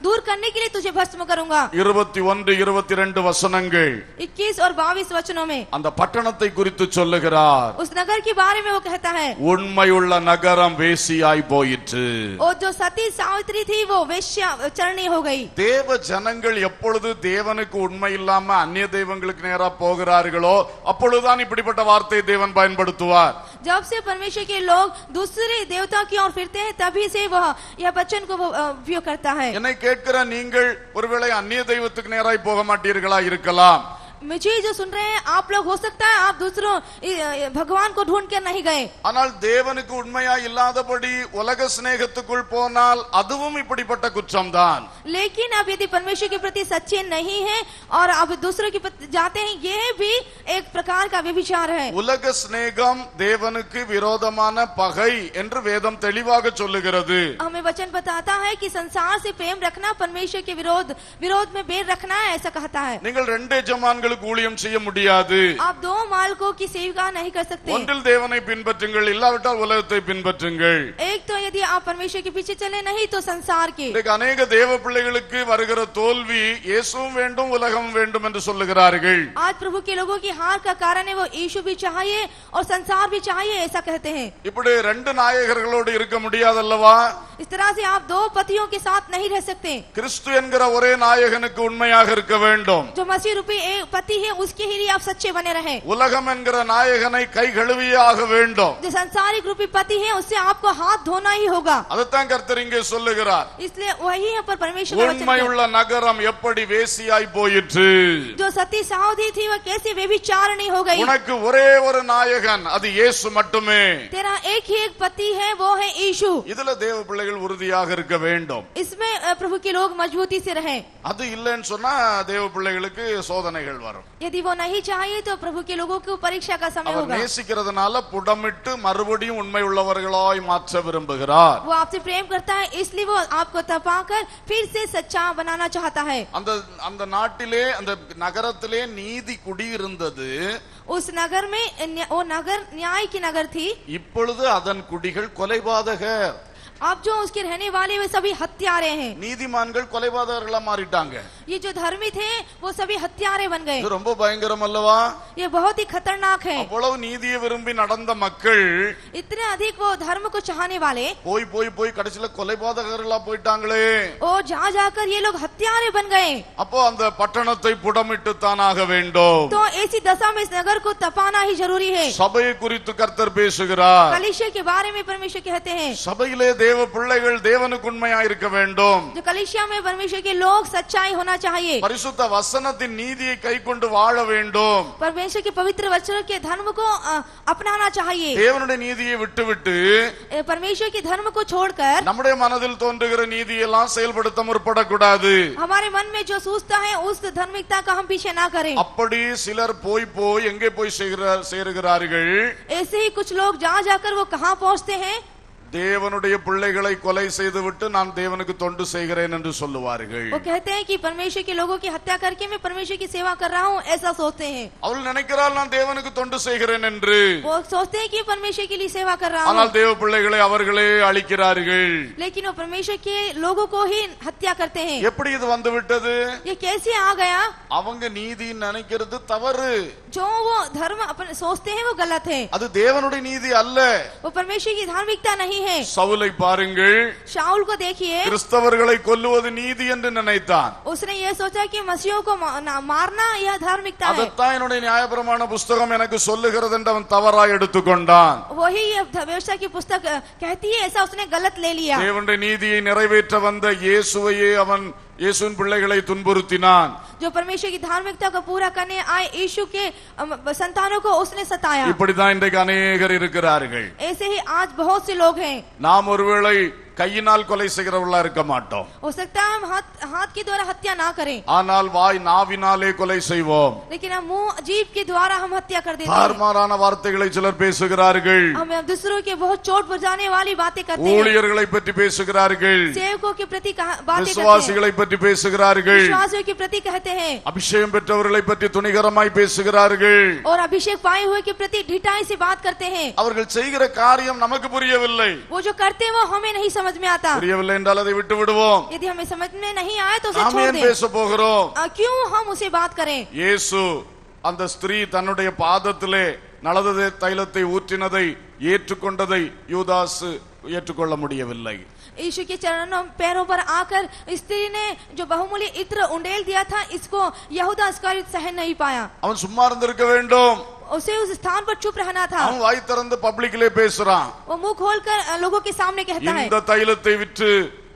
दूर करने के लिए तुझे भस्म करूंगा. 21 22 வசனங்கள் 21 और 22 वचनों में அந்த பட்டணத்தை குறித்து சொல்லுகிறார். उस नगर के बारे में वो कहता है உண்மையுள்ள நகரம் வேசியாய் போயிற்று. और जो सती सावित्री थी वो वेश्या चरणी हो गई. தேவ ஜனங்கள் எப்பொழுது தேவனுக்கு உண்மை இல்லாம அந்நிய தெய்வங்களுக்கு நேரா போகிறார்களோ அப்பொழுதுதான் இப்படிப்பட்ட வார்த்தையை தேவன் பயன்படுத்துவார். जब से परमेश्वर के लोग दूसरे देवता की ओर फिरते हैं तभी से वह यह वचन को वो उपयोग करता है. என்னை கேட்கிற நீங்கள் ஒருவேளை அந்நிய தெய்வத்துக்கு நேராய் போக மாட்டீர்களா இருக்கலாம். मुझे जो सुन रहे हैं आप लोग हो सकता है आप दूसरों भगवान को ढूंढ कर नहीं गए. ஆனால் தேவனுக்கு உண்மையா இல்லாதபடி உலக சிநேகத்துக்குள் போனால் அதுவும் இப்படிப்பட்ட குற்றம்தான். लेकिन आप यदि परमेश्वर के प्रति सच्चे नहीं हैं और आप दूसरों के प्रति जाते हैं ये भी एक प्रकार का व्यभिचार है. உலக சிநேகம் தேவனுக்கு விரோதமான பகை என்று வேதம் தெளிவாக சொல்லுகிறது. हमें वचन बताता है कि संसार से प्रेम रखना परमेश्वर के विरोध में बैर रखना है ऐसा कहता है. நீங்கள் ரெண்டு எஜமான்களுக்கு ஊழியம் செய்ய முடியாது. आप दो मालकों की सेवा नहीं कर सकते. ஒன்றில் தேவனை பின்பற்றுங்கள் இல்லாவிட்டால் உலகத்தை பின்பற்றுங்கள். एक तो यदि आप परमेश्वर के पीछे चले नहीं तो संसार के. இன்றைக்கு अनेक தேவ பிள்ளைகளுக்கு வருகிற தோல்வி இயேசுவும் வேண்டும் உலகம் வேண்டும் என்று சொல்லுகிறார்கள். आज प्रभु के लोगों की हार का कारण है वो यीशु भी चाहिए और संसार भी चाहिए ऐसा कहते हैं. இப்படி ரெண்டு நாயகர்களோடு இருக்க முடியாதல்லவா? इस तरह से आप दो पतियों के साथ नहीं रह सकते. கிறிஸ்து என்கிற ஒரே நாயகனுக்கு உண்மையாக இருக்க வேண்டும். जो मसीह रूपी एक पति है उसके ही लिए आप सच्चे बने रहे। உலகம் என்கிற நாயகனை கை கழுவியே ஆக வேண்டும். जो संसारिक रूपी पति है उससे आपको हाथ धोना ही होगा। அதைத்தான் கர்த்தர் இங்கே சொல்லுகிறார். इसलिए वही यहाँ पर परमेश्वर का वचन உண்மையுள்ள நகரம் எப்படி வேசியாய் போயிற்று. जो सती सावधी थी वह कैसे व्यभिचारिणी हो गई। உனக்கு ஒரே ஒரு நாயகன், அது இயேசு மட்டுமே. तेरा एक ही एक पति है, वो है यीशु। இதுல தேவ பிள்ளைகள் உறுதியாக இருக்க வேண்டும். इसमें प्रभु के लोग मजबूती से रहें। அது இல்லைன்னு சொன்னா தேவ பிள்ளைகளுக்கு சோதனைகள் வரும். यदि वो नहीं चाहिए तो प्रभु के लोगों को परीक्षा का समय அவர் होगा। நேசிக்கிறதுனால புடமிட்டு மறுபடியும் உண்மை உள்ளவர்களாய் மாற்ற விரும்புகிறார். वो आपसे प्रेम करता है, इसलिए वो आपको तपाकर फिर से सच्चा बनाना चाहता है। அந்த நாட்டிலே அந்த நகரத்திலே நீதி குடியிருந்தது. उस नगर में वो नगर न्याय की नगर थी। இப்பொழுது அதன் குடிகள் கொலைபாதகர். अब जो उसके रहने वाले वे सभी हत्यारे हैं। நீதிமான்கள் கொலைபாதகர்களா மாறிட்டாங்க. ये जो धर्मी थे वो सभी हत्यारे बन गए। இது ரொம்ப பயங்கரம் அல்லவா? ये बहुत ही खतरनाक है। அவ்வளவு நீதியை விரும்பி நடந்த மக்கள் इतने अधिक वो धर्म को चाहने वाले போய் கடைசில கொலைபாதகர்களா போயிட்டாங்களே. ओ जा जाकर ये लोग हत्यारे बन गए। அப்போ அந்த பட்டணத்தை புடமிட்டு தானாக வேண்டும். तो ऐसी दशा में इस नगर को तपाना ही जरूरी है। சபையை குறித்து கர்த்தர் பேசுகிறார். कलीसिया के बारे में परमेश्वर कहते हैं சபையிலே தேவ பிள்ளைகள் தேவனுக்கு உண்மையா இருக்க வேண்டும். जो कलीसिया में परमेश्वर के लोग सच्चाई होना चाहिए। பரிசுத்த வசனத்தின் நீதியை கைக்கொண்டு வாழ வேண்டும். परमेश्वर के पवित्र वचन के धर्म को अपनाना चाहिए। தேவனுடைய நீதியை விட்டுவிட்டு परमेश्वर के धर्म को छोड़कर நம்முடைய மனதில் தோன்றுகிற நீதியெல்லாம் செயல்படுத்த முற்படக்கூடாது. हमारे मन में जो सूझता है उस धार्मिकता का हम पीछे ना करें। அப்படி சிலர் போய் எங்கே போய் சேருகிறார்கள். ऐसे ही कुछ लोग जा जाकर वो कहाँ पहुँचते हैं? தேவனுடைய பிள்ளைகளை கொலை செய்துவிட்டு நான் தேவனுக்கு தொண்டு செய்கிறேன் என்று சொல்லுவார்கள். वो कहते हैं कि परमेश्वर के लोगों की हत्या करके मैं परमेश्वर की सेवा कर रहा हूँ, ऐसा सोचते हैं। அவள் நினைக்கிறாள் நான் தேவனுக்கு தொண்டு செய்கிறேன் என்று. वो सोचते हैं कि परमेश्वर के लिए सेवा कर रहा हूँ। ஆனால் தேவ பிள்ளைகளை அவர்களே அழிக்கிறார்கள். लेकिन वो परमेश्वर के लोगों को ही हत्या करते हैं। எப்படி இது வந்து விட்டது? ये कैसे आ गया? அவங்க நீதி நினைக்கிறது தவறு. जो वो धर्म अपन सोचते हैं वो गलत है। அது தேவனுடைய நீதி அல்ல. वो परमेश्वर की धार्मिकता नहीं है। சவுலை பாருங்கள். शाऊल को देखिए, கிறிஸ்தவர்களை கொல்லுவது நீதி என்று நினைத்தான். उसने ये सोचा कि मसीहों को मारना यह धार्मिकता है। அதைத்தான் என்னுடைய நியாயப்பிரமாண புஸ்தகம் எனக்கு சொல்லுகிறது என்று அவன் தவறாய் எடுத்துக்கொண்டான். वही ये व्यवस्था की पुस्तक कहती है, ऐसा उसने गलत ले लिया। தேவனுடைய நீதியை நிறைவேற்ற வந்த இயேசுவையே அவன் இயேசுவின் பிள்ளைகளை துன்புறுத்தினான். जो परमेश्वर की धार्मिकता को पूरा करने आए यीशु के संतानों को उसने सताया। இப்படிதான் இன்றைக்கு अनेகர் இருக்கிறார்கள். ऐसे ही आज बहुत से लोग हैं। நாம் ஒருவேளை கையினால் கொலை செய்கிறவர்களா இருக்க மாட்டோம். हो सकता है हम हाथ के द्वारा हत्या ना करें, ஆனால் வாய் நாவினாலே கொலை செய்வோம். लेकिन हम मुंह जीभ के द्वारा हम हत्या कर देते हैं। தாறுமாறான வார்த்தைகளை சிலர் பேசுகிறார்கள். हम दूसरों के बहुत चोट पहुंचाने वाली बातें करते हैं। ஊழியர்களை பற்றி பேசுகிறார்கள். सेवकों के प्रति बातें करते हैं। விசுவாசிகளை பற்றி பேசுகிறார்கள். विश्वासियों के प्रति कहते हैं। அபிஷேகம் பெற்றவர்களை பற்றி துணிகரமாய் பேசுகிறார்கள். और अभिषेक पाए हुए के प्रति ढिठाई से बात करते हैं। அவர்கள் செய்கிற காரியம் நமக்கு புரியவில்லை. वो जो करते हैं वो हमें नहीं समझ में आता। புரியவில்லை என்றால் அதை விட்டு விடுவோம். यदि हमें समझ में नहीं आए तो उसे நாம் छोड़ ஏன் दें। பேச போகிறோம்? क्यों हम उसे बात करें? இயேசு அந்த ஸ்திரீ தன்னுடைய பாதத்திலே நலத தைலத்தை ஊற்றினதை ஏற்றுக்கொண்டதை யூதாசு ஏற்றுக்கொள்ள முடியவில்லை. यीशु के चरणों पैरों पर आकर स्त्री ने जो बहुमूल्य इत्र उंडेल दिया था, इसको यहूदा इस्करियोती सहन नहीं पाया। அவன் சும்மா இருந்திருக்க வேண்டும். उसे उस स्थान पर चुप रहना था। அவன் வாய் திறந்து பப்ளிக்லே பேசுறான். वो मुंह खोलकर लोगों के सामने कहता है, இந்த தைலத்தை விற்று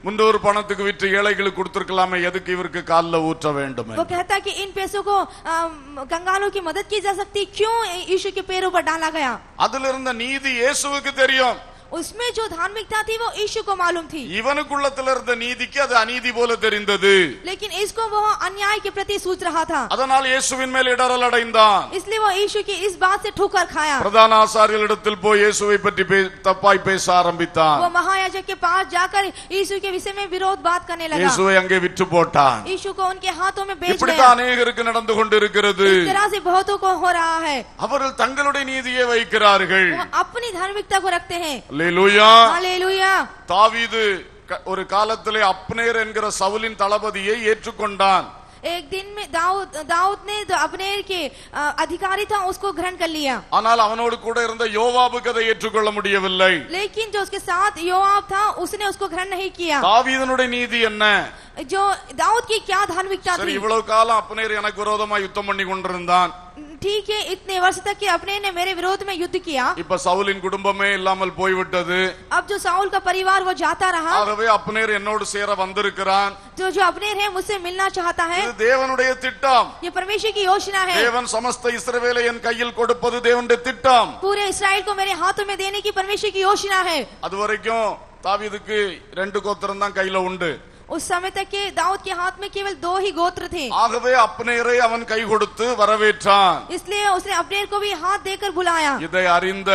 முன்னூறு பணத்துக்கு விற்று ஏழைகளுக்கு கொடுத்திருக்கலாமே, எதுக்கு இவருக்கு கால்ல ஊற்ற வேண்டும்? वो कहता है कि इन पैसों को कंगालों की मदद की जा सकती, क्यों यीशु के पैरों पर डाला गया? அதில் இருந்த நீதி இயேசுவுக்கு தெரியும். उसमें जो धार्मिकता थी वो यीशु को मालूम थी। இவனுக்குள்ளத்தில் இருந்த நீதிக்கு அது அநீதி போல தெரிந்தது. लेकिन इसको वो अन्याय के प्रति सूझ रहा था। அதனால் இயேசுவின் மேல் இடறல் அடைந்தான். इसलिए वो यीशु की इस बात से ठोकर खाया। பிரதான ஆசாரியர்களிடத்தில் போய் இயேசுவை பற்றி தப்பாய் பேச ஆரம்பித்தான். वो महायाजक के पास जाकर यीशु के विषय में विरोध बात करने लगा। இயேசுவை அங்கே விற்று போட்டான். यीशु को उनके हाथों में बेच இப்படி गया। தான் अनेகருக்கு நடந்து கொண்டிருக்கிறது. इस तरह से बहुतों को हो रहा है। அவர்கள் தங்களுடைய நீதியை வைக்கிறார்கள். वो अपनी धार्मिकता को रखते हैं। அல்லேலூயா. हालेलुया। தாவீது ஒரு காலத்திலே அப்னேர் என்கிற சவுலின் தளபதியை ஏற்றுக்கொண்டான். एक दिन में दाऊद ने जो अब्नेर के अधिकारी था उसको ग्रहण कर लिया, ஆனால் அவனோடு கூட இருந்த யோவாபுக்கு அதை ஏற்றுக்கொள்ள முடியவில்லை. लेकिन जो उसके साथ योआब था उसने उसको ग्रहण नहीं किया. தாவீதனுடைய நீதி என்ன? जो दाऊद की क्या धार्मिकता சரி, थी? இவ்வளவு காலம் அப்னேர் எனக்கு விரோதமா யுத்தம் பண்ணி கொண்டிருந்தான். ठीक है, इतने वर्ष तक कि अपने ने मेरे विरोध में युद्ध किया. இப்ப சவுலின் குடும்பமே இல்லாமல் போய்விட்டது. अब जो साउल का परिवार वो जाता रहा. ஆகவே அப்னேர் என்னோடு சேர வந்திருக்கிறான். जो अब्नेर है मुझसे मिलना चाहता है. இது தேவனுடைய திட்டம். ये परमेश्वर की योजना है. தேவன் समस्त இஸ்ரவேலை என் கையில் கொடுப்பது தேவனுடைய திட்டம். पूरे इस्राएल को मेरे हाथों में देने की परमेश्वर की योजना है. அதுவரைக்கும் தாவீதுக்கு 2 கோத்திரம் தான் கையில உண்டு. उस समय तक के दाऊद के हाथ में केवल 2 ही गोत्र थे. ஆகவே அப்னேரை அவன் கை கொடுத்து வரவேற்றான். इसलिए उसने अब्नेर को भी हाथ देकर बुलाया. இதை அறிந்த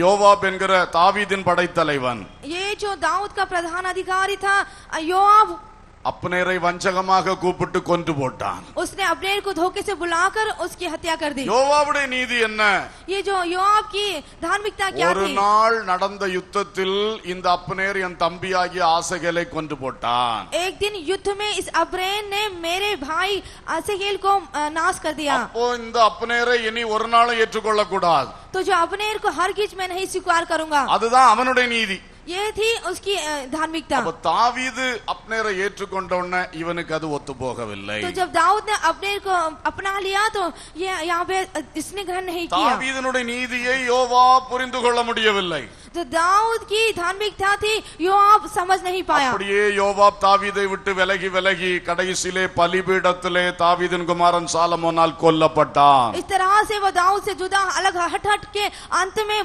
யோவாப் என்கிற தாவீதின் படைத்தலைவன், ये जो दाऊद का प्रधान अधिकारी था योआब, அப்னேரை வஞ்சகமாக கூப்பிட்டு கொன்று போட்டான். उसने अब्नेर को धोखे से बुलाकर उसकी हत्या कर दी. யோவாவுடைய நீதி என்ன? ये जो योआब की धार्मिकता क्या ஒரு थी? நாள் நடந்த யுத்தத்தில் இந்த அப்னேர் என் தம்பியாகிய ஆசகேலை கொன்று போட்டான். एक दिन युद्ध में इस अब्नेर ने मेरे भाई आसेगेल को नाश कर दिया. அப்போ இந்த அப்னேரை இனி ஒரு நாளும் ஏற்றுக்கொள்ள கூடாது. तो जो अब्नेर को हरगिज मैं नहीं स्वीकार करूंगा. அதுதான் அவனுடைய நீதி. ये थी उसकी धार्मिकता. அப்ப தாவீது அப்னேரை ஏற்றுக்கொண்ட உடனே இவனுக்கு அது ஒத்து போகவில்லை. तो जब दाऊद ने अब्नेर को अपना लिया तो ये यहाँ पे इसने ग्रहण नहीं किया. தாவீதினுடைய நீதியை யோவாப் புரிந்து கொள்ள முடியவில்லை. जो दाऊद की धार्मिकता थी योआब समझ नहीं पाया. அப்படியே யோவாப் தாவீதை விட்டு விலகி விலகி கடைசியிலே பலிபீடத்திலே தாவீதின் குமாரன் சாலமோனால் கொல்லப்பட்டான். इस तरह से वो दाऊद से जुदा अलग हट हट के अंत में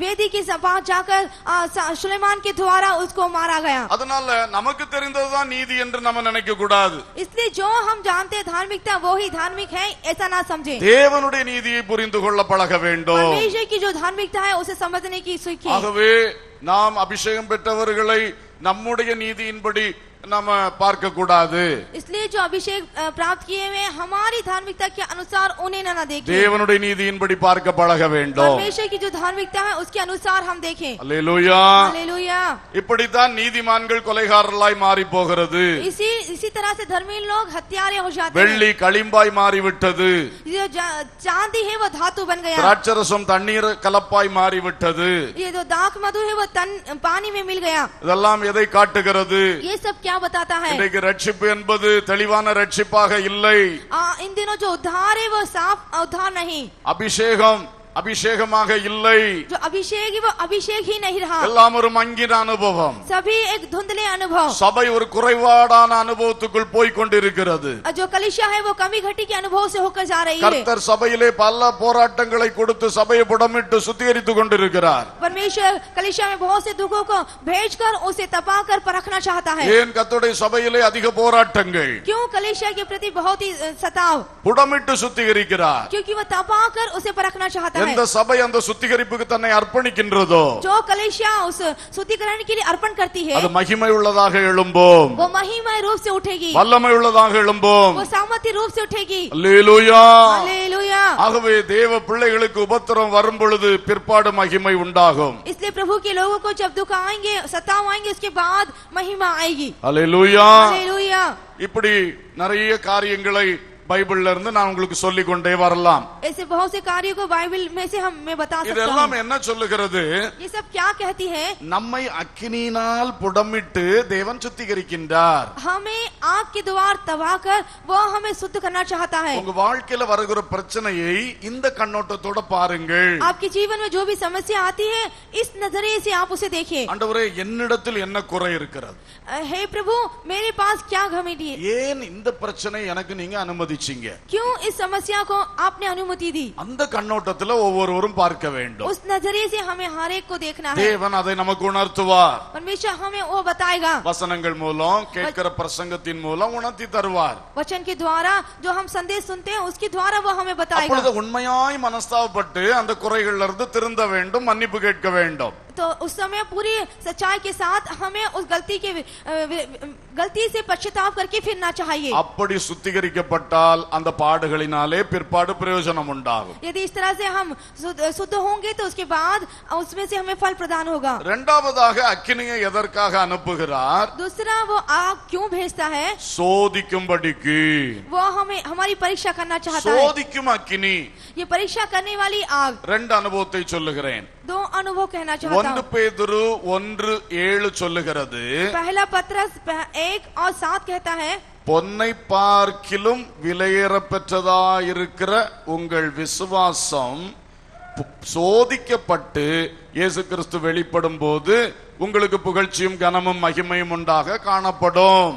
वेदी के पास जाकर सुलेमान के द्वारा उसको मारा गया. அதனால நமக்கு தெரிந்ததுதான் நீதி என்று நம்ம நினைக்க கூடாது. इसलिए जो हम जानते हैं धार्मिकता वो ही धार्मिक है ऐसा ना समझे. தேவனுடைய நீதியை புரிந்து கொள்ள பழக வேண்டும். परमेश्वर की जो धार्मिकता है उसे समझने की सीखें. ஆகவே நாம் அபிஷேகம் பெற்றவர்களை நம்முடைய நீதியின்படி நாம பார்க்க கூடாது. इसलिए जो अभिषेक प्राप्त किए हुए हमारी धार्मिकता के अनुसार उन्हें ना देखें. தேவனுடைய நீதியின்படி பார்க்க பழக வேண்டும். परमेश्वर की जो धार्मिकता है उसके अनुसार हम देखें. அல்லேலூயா. हालेलुया. இப்படித்தான் நீதிமான்கள் கொலைகாரர்களாய் மாறி போகிறது. इसी तरह से धर्मी लोग हत्यारे हो जाते हैं. வெள்ளி களிம்பாய் மாறிவிட்டது. जो चांदी है वो धातु बन गया. திராட்சரசம் தண்ணீர் கலப்பாய் மாறிவிட்டது. ये जो दाख मधु है वो पानी में मिल गया. இதெல்லாம் எதை காட்டுகிறது? ये सब क्या बताता है? இன்றைக்கு ரட்சிப்பு என்பது தெளிவான ரட்சிப்பாக இல்லை. इन दिनों जो उद्धार है वो साफ उद्धार नहीं. அபிஷேகமாக இல்லை. जो अभिषेक है वो अभिषेक ही नहीं रहा. எல்லாம் ஒரு மங்கின அனுபவம். सभी एक धुंधले अनुभव. சபை ஒரு குறைபாடான அனுபவத்துக்குள் போய் கொண்டிருக்கிறது. जो कलीसिया है वो कमी घटी के अनुभव से होकर जा रही है. கர்த்தர் சபையிலே பல போராட்டங்களை கொடுத்து சபையை புடமிட்டு சுத்திகரித்துக் கொண்டிருக்கிறார். परमेश्वर कलीसिया में बहुत से दुखों को भेजकर उसे तपाकर परखना चाहता है. ஏன் கர்த்தருடைய சபையிலே அதிக போராட்டங்கள்? क्यों कलीसिया के प्रति बहुत ही सताव? புடமிட்டு சுத்திகரிக்கிறார். क्योंकि वो तपाकर उसे परखना चाहता है. எந்த சபை அந்த சுத்திகரிப்புக்கு தன்னை அர்ப்பணிக்கின்றதோ जो कलीसिया उस शुद्धिकरण के लिए अर्पण करती है அது மகிமை உள்ளதாக எழும்பும். वो महिमा रूप से उठेगी. வல்லமை உள்ளதாக எழும்பும். वो सामर्थ्य रूप से उठेगी. அல்லேலூயா. हालेलुया. ஆகவே தேவ பிள்ளைகளுக்கு உபத்திரம் வரும் பொழுது பிற்பாடு மகிமை உண்டாகும். इसलिए प्रभु के लोगों को जब दुख आएंगे सताव आएंगे उसके बाद महिमा आएगी. அல்லேலூயா. हालेलुया. இப்படி நிறைய காரியங்களை பைபிள்ல இருந்து நான் உங்களுக்கு சொல்லிக் கொண்டே வரலாம். ऐसे बहुत से कार्यों को बाइबल में से मैं बता सकता हूँ. இதெல்லாம் என்ன சொல்லுகிறது? ये सब क्या कहती है? நம்மை அக்கினியினால் புடமிட்டு தேவன் சுத்திகரிக்கின்றார். हमें आग के द्वार तबाकर वो हमें शुद्ध करना चाहता है. உங்க வாழ்க்கையில வருகிற பிரச்சனையை இந்த கண்ணோட்டத்தோட பாருங்கள். आपके जीवन में जो भी समस्या आती है इस नजरिए से आप उसे देखिए. ஆண்டவரே என்னிடத்தில் என்ன குறை இருக்கிறது? हे प्रभु मेरे पास क्या घमंडी है? ஏன் இந்த பிரச்சனை எனக்கு நீங்க அனுமதிச்சீங்க? क्यों इस समस्या को आपने अनुमति दी? அந்த கண்ணோட்டத்துல ஒவ்வொருவரும் பார்க்க வேண்டும். उस नजरिए से हमें हर एक को देखना है. தேவன் அதை நமக்கு உணர்த்துவார். परमेश्वर हमें वो बताएगा. வசனங்கள் மூலம் கேட்கிற பிரசங்கத்தின் மூலம் உணர்த்தி தருவார். वचन के द्वारा जो हम संदेश सुनते हैं उसके द्वारा वो हमें बताएगा. அப்பொழுது உண்மையாய் மனஸ்தாபப்பட்டு அந்த குறைகள்ல இருந்து திருந்த வேண்டும், மன்னிப்பு கேட்க வேண்டும். तो उस समय पूरी सच्चाई के साथ हमें उस गलती से पश्चाताप करके फिरना चाहिए। அப்படி சுத்திகரிக்கப்பட்டால் அந்த பாடுகளினாலே பிற்பாடு பிரயோஜனம் உண்டாகும். यदि इस तरह से हम शुद्ध होंगे तो उसके बाद उसमें से हमें फल प्रदान होगा। இரண்டாவதாக அக்கினியை எதற்காக அனுப்புகிறார்? दूसरा वो आग क्यों भेजता है? சோதிக்கும்படிக்கு. वो हमें हमारी परीक्षा करना चाहता है। சோதிக்கும் அக்கினி. ये परीक्षा करने वाली आग। ரெண்டு அனுபவத்தை சொல்லுகிறேன். दो अनुभव कहना चाहता हूँ। 1 பேதுரு 1:7 சொல்லுகிறது, पहला पत्रस 1:7 कहता है, பொன்னை பார்க்கிலும் விலையேறப்பெற்றதாயிருக்கிற உங்கள் விசுவாசம் சோதிக்கப்பட்டு இயேசு கிறிஸ்து வெளிப்படும் போது உங்களுக்கு புகழ்ச்சியும் கனமும் மகிமையும் உண்டாக காணப்படும்.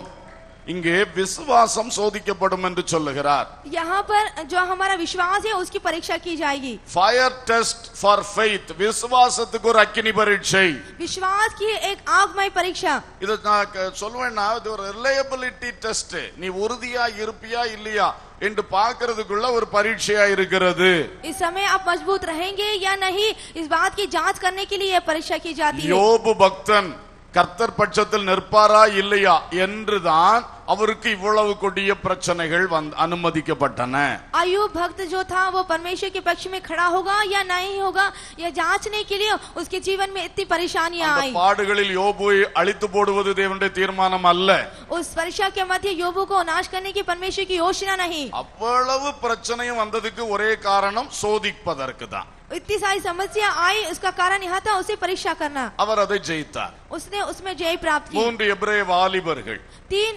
இங்கே விசுவாசம் சோதிக்கப்படும் என்று சொல்லுகிறார். यहाँ पर जो हमारा विश्वास है उसकी परीक्षा की जाएगी। ஃபயர் டெஸ்ட் ஃபார் ஃபெய்த், விசுவாசத்துக்கு ஒரு அக்கினி பரீட்சை. विश्वास की एक आगमय परीक्षा। இது நான் சொல்வேன்னா இது ஒரு ரிலையபிலிட்டி டெஸ்ட். நீ உறுதியா இருப்பியா இல்லையா என்று பார்க்கிறதுக்குள்ள ஒரு பரீட்சையா இருக்கிறது. इस समय आप मजबूत रहेंगे या नहीं, इस बात की जांच करने के लिए यह परीक्षा की जाती है। யோபு பக்தன் கர்த்தர் பட்சத்தில் நிற்பாரா இல்லையா என்றுதான் அவருக்கு இவ்வளவு கொடிய பிரச்சனைகள் அனுமதிக்கப்பட்டன. अय्यूब भक्त जो था वो परमेश्वर के पक्ष में खड़ा होगा या नहीं होगा, यह जांचने के लिए उसके जीवन में इतनी परेशानियां आई। பாடுகளில் யோபுவை அழித்து போடுவது தேவனுடைய தீர்மானம் அல்ல. उस परीक्षा के मध्य योबू को नाश करने की परमेश्वर की योजना नहीं। அவ்வளவு பிரச்சனையும் வந்ததுக்கு ஒரே காரணம் சோதிப்பதற்கு தான். इतनी सारी समस्या आई, उसका कारण यहाँ था उसे परीक्षा करना। அவர் அதை ஜெயித்தார். उसने उसमें जय प्राप्त की। 3 எபிரேய வாலிபர்கள், 3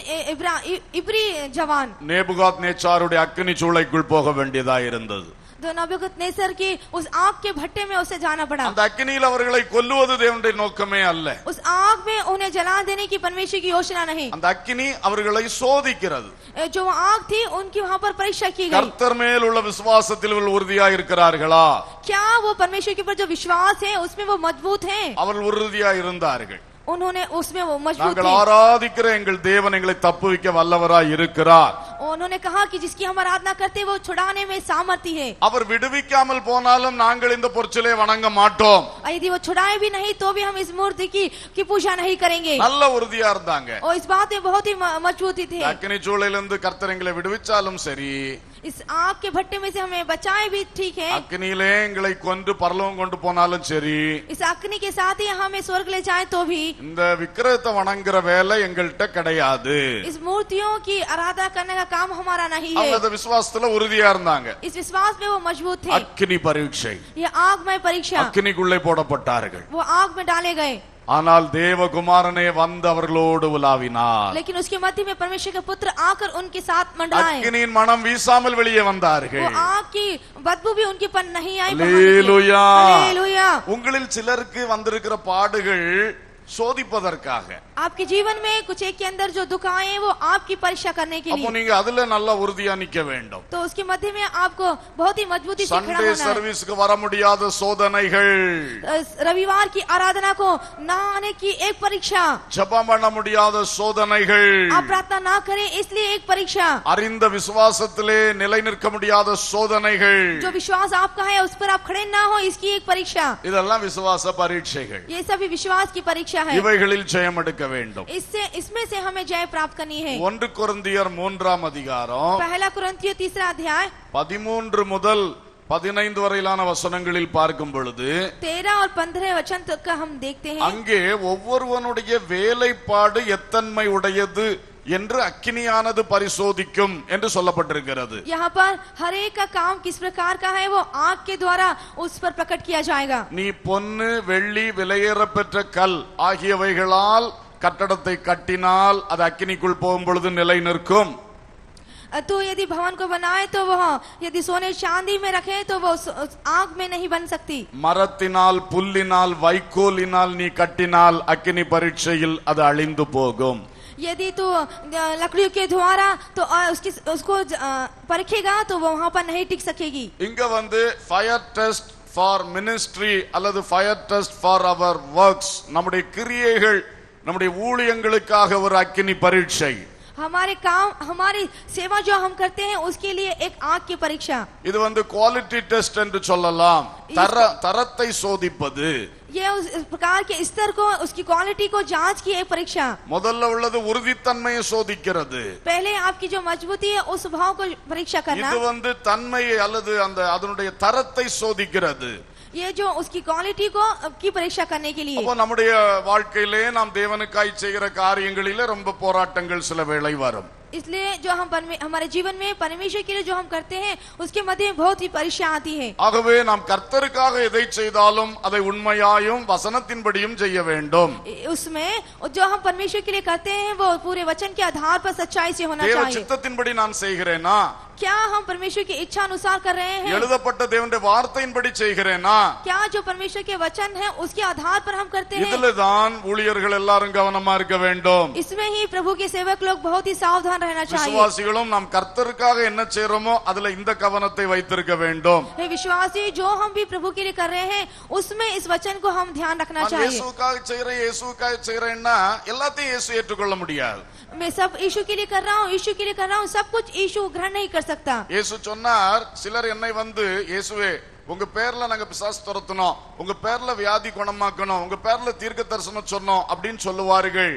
इब्री जवान நேபுகாத்நேச்சாருடைய அக்கினி சூளைக்குள் போக வேண்டியதா இருந்தது. तो नबूकदनेस्सर की उस आग के भट्टे में उसे जाना पड़ा। அந்த அக்கினியில் அவர்களை கொல்லுவது தேவனுடைய நோக்கமே அல்ல. उस आग में उन्हें जला देने की परमेश्वर की योजना नहीं। அந்த அக்கினி அவர்களை சோதிக்கிறது. जो आग थी उनकी वहाँ पर परीक्षा की गई। கர்த்தர் மேல் உள்ள விசுவாசத்தில் அவர்கள் உறுதியா இருக்கிறார்களா? क्या वो परमेश्वर के ऊपर जो विश्वास है उसमें वो मजबूत हैं? அவர்கள் உறுதியா இருந்தார்கள். उन्होंने उसमें वो मजबूत நாங்கள் थे। ஆராதிக்கிற எங்கள் தேவன் எங்களை தப்புவிக்க வல்லவராய் இருக்கிறார். उन्होंने कहा कि जिसकी हम आराधना करते वो छुड़ाने में सामर्थ्य है। அவர் விடுவிக்காமல் போனாலும் நாங்கள் இந்த பொற்சிலை வணங்க மாட்டோம். यदि वो छुड़ाए भी नहीं तो भी हम इस मूर्ति की पूजा नहीं करेंगे। நல்ல உறுதியா இருந்தாங்க. और इस बात में बहुत ही मजबूती थे। அக்கினி சூளையிலிருந்து கர்த்தர் எங்களை விடுவிச்சாலும் சரி, इस आग के भट्टे में से हमें बचाए भी ठीक है। அக்கினியிலே எங்களை கொன்று பரலோகம் கொண்டு போனாலும் சரி, इस अग्नि के साथ ही हमें स्वर्ग ले जाए तो भी இந்த விக்கிரகத்தை வணங்குற வேலை எங்கள்கிட்ட கிடையாது. इस मूर्तियों की आराधना करने का काम हमारा नहीं है। அவங்க விசுவாசத்துல உறுதியா இருந்தாங்க. इस विश्वास में वो मजबूत थे। அக்கினி பரீட்சை, ये आगमय परीक्षा, அக்கினிக்குள்ளே போடப்பட்டார்கள். वो आग में डाले गए। ஆனால் தேவகுமாரனே வந்து அவர்களோடு உலாவினார். लेकिन उसके मध्य में परमेश्वर के पुत्र आकर उनके साथ मंडराए। அக்கினியின் மனம் வீசாமல் வெளியே வந்தார்கள். वो आग की बदबू भी उनके पर नहीं आई। அல்லேலூயா. हालेलुया। உங்களில் சிலருக்கு வந்திருக்கிற பாடுகள் சோதிப்பதற்காக. आपके जीवन में कुछ एक के अंदर जो दुख आए वो आपकी परीक्षा करने के அப்போ लिए, நீங்க அதுல நல்லா உறுதியா நிக்க வேண்டும். तो उसके मध्य में आपको बहुत ही मजबूती से खड़ा சண்டே होना है। சர்வீஸ்க்கு வர முடியாத சோதனைகள், रविवार की आराधना को ना आने की एक परीक्षा, ஜெபம் பண்ண முடியாத சோதனைகள், आप प्रार्थना ना करें इसलिए एक परीक्षा, அறிந்த விசுவாசத்திலே நிலை நிற்க முடியாத சோதனைகள், जो विश्वास आपका है उस पर आप खड़े ना हो इसकी एक परीक्षा। இதெல்லாம் விசுவாச பரீட்சைகள். ये सभी विश्वास की परीक्षा है। இவைகளில் ஜெயம் எடுக்க வேண்டும். इसमें से हमें जय प्राप्त करनी है। 1 கொரிந்தியர் 3ஆம் அதிகாரம் पहला कुरिन्थियों 3 अध्याय 13 முதல் 15 வரையிலான வசனங்களில் பார்க்கும் பொழுது 13 और 15 वचन तक का हम देखते हैं। அங்கே ஒவ்வொருவனுடைய வேலைப்பாடு எத்தன்மை உடையது என்று அக்கினியானது பரிசோதிக்கும் என்று சொல்லப்பட்டிருக்கிறது. यहाँ पर हर एक का काम किस प्रकार का है वो आग के द्वारा उस पर प्रकट किया जाएगा। நீ பொன்னு வெள்ளி விலையேறப்பெற்ற கல் ஆகியவைகளால் கட்டடத்தை கட்டினால் அது அக்கினிக்குள் போகும் பொழுது நிலை நிற்கும். तो यदि भवन को बनाए तो वह यदि सोने चांदी में रखे तो वो आग में नहीं बन सकती। மரத்தினால் புல்லினால் வைக்கோலினால் நீ கட்டினால் அக்கினி பரீட்சையில் அது அழிந்து போகும். यदि तो लकड़ियों के द्वारा तो उसको परखेगा तो वो वहां पर नहीं टिक सकेगी। இங்க வந்து ஃபயர் டெஸ்ட் ஃபார் மினிஸ்ட்ரி அல்லது fire test for our works, நம்முடைய கிரியைகள் நம்முடைய ஊழியங்களுக்காக ஒரு அக்கினி பரீட்சை. हमारे काम हमारी सेवा जो हम करते हैं उसके लिए एक आग की परीक्षा। இது வந்து குவாலிட்டி டெஸ்ட் என்று சொல்லலாம். தரத்தை சோதிப்பது. ये उस प्रकार के स्तर को, उसकी क्वालिटी को जांच की एक परीक्षा। முதல்ல உள்ளது உறுதித்தன்மையை சோதிக்கிறது. पहले आपकी जो मजबूती है उस भाव को परीक्षा करना। இது தன்மையை அல்லது அதனுடைய தரத்தை சோதிக்கிறது. ये जो उसकी क्वालिटी को की परीक्षा करने के लिए। அப்போ நம்முடைய வாழ்க்கையிலே நாம் தேவனுக்காய் செய்கிற காரியங்களிலே ரொம்ப போராட்டங்கள் சில வேளை வரும். इसलिए जो हम हमारे जीवन में परमेश्वर के लिए जो हम करते हैं उसके मध्य में बहुत ही परीक्षा आती है। ஆகவே நாம் கர்த்தருக்காக எதை செய்தாலும் அதை உண்மையாயும் வசனத்தின்படியும் செய்ய வேண்டும். उसमें जो हम परमेश्वर के लिए करते हैं वो पूरे वचन के आधार पर सच्चाई से होना தேவ चाहिए। சித்தத்தின்படி நான் செய்கிறேனா? क्या हम परमेश्वर की इच्छा अनुसार कर रहे हैं? எழுதப்பட்ட தேவனுடைய வார்த்தையின்படி செய்கிறேனா? क्या जो परमेश्वर के वचन है उसके आधार पर हम करते हैं? இதிலே தான் ஊழியர்கள் எல்லாரும் கவனமா இருக்க வேண்டும். इसमें ही प्रभु के सेवक लोग बहुत ही सावधान रहना चाहिए। விசுவாசிகளும் நாம் கர்த்தருக்காக என்ன செய்றோமோ அதுல இந்த கவனத்தை வைத்திருக்க வேண்டும். हे विश्वासी, जो हम भी प्रभु के लिए कर रहे हैं उसमें इस वचन को हम ध्यान रखना चाहिए। இயேசுக்காக செய்றேன்னா எல்லாத்தையும் இயேசு ஏற்றுக்கொள்ள முடியாது. मैं सब यीशु के लिए कर रहा हूँ, यीशु के लिए कर रहा हूँ, सब कुछ यीशु ग्रहण नहीं कर सकता। இயேசு சொன்னார், சிலர் என்னை வந்து இயேசுவே உங்க பேர்ல நாங்க பிசாசு துரத்தணும், உங்க பேர்ல வியாதி குணமாக்கணும், உங்க பேர்ல தீர்க்க தரிசனம் சொன்னோம் அப்படின்னு சொல்லுவார்கள்.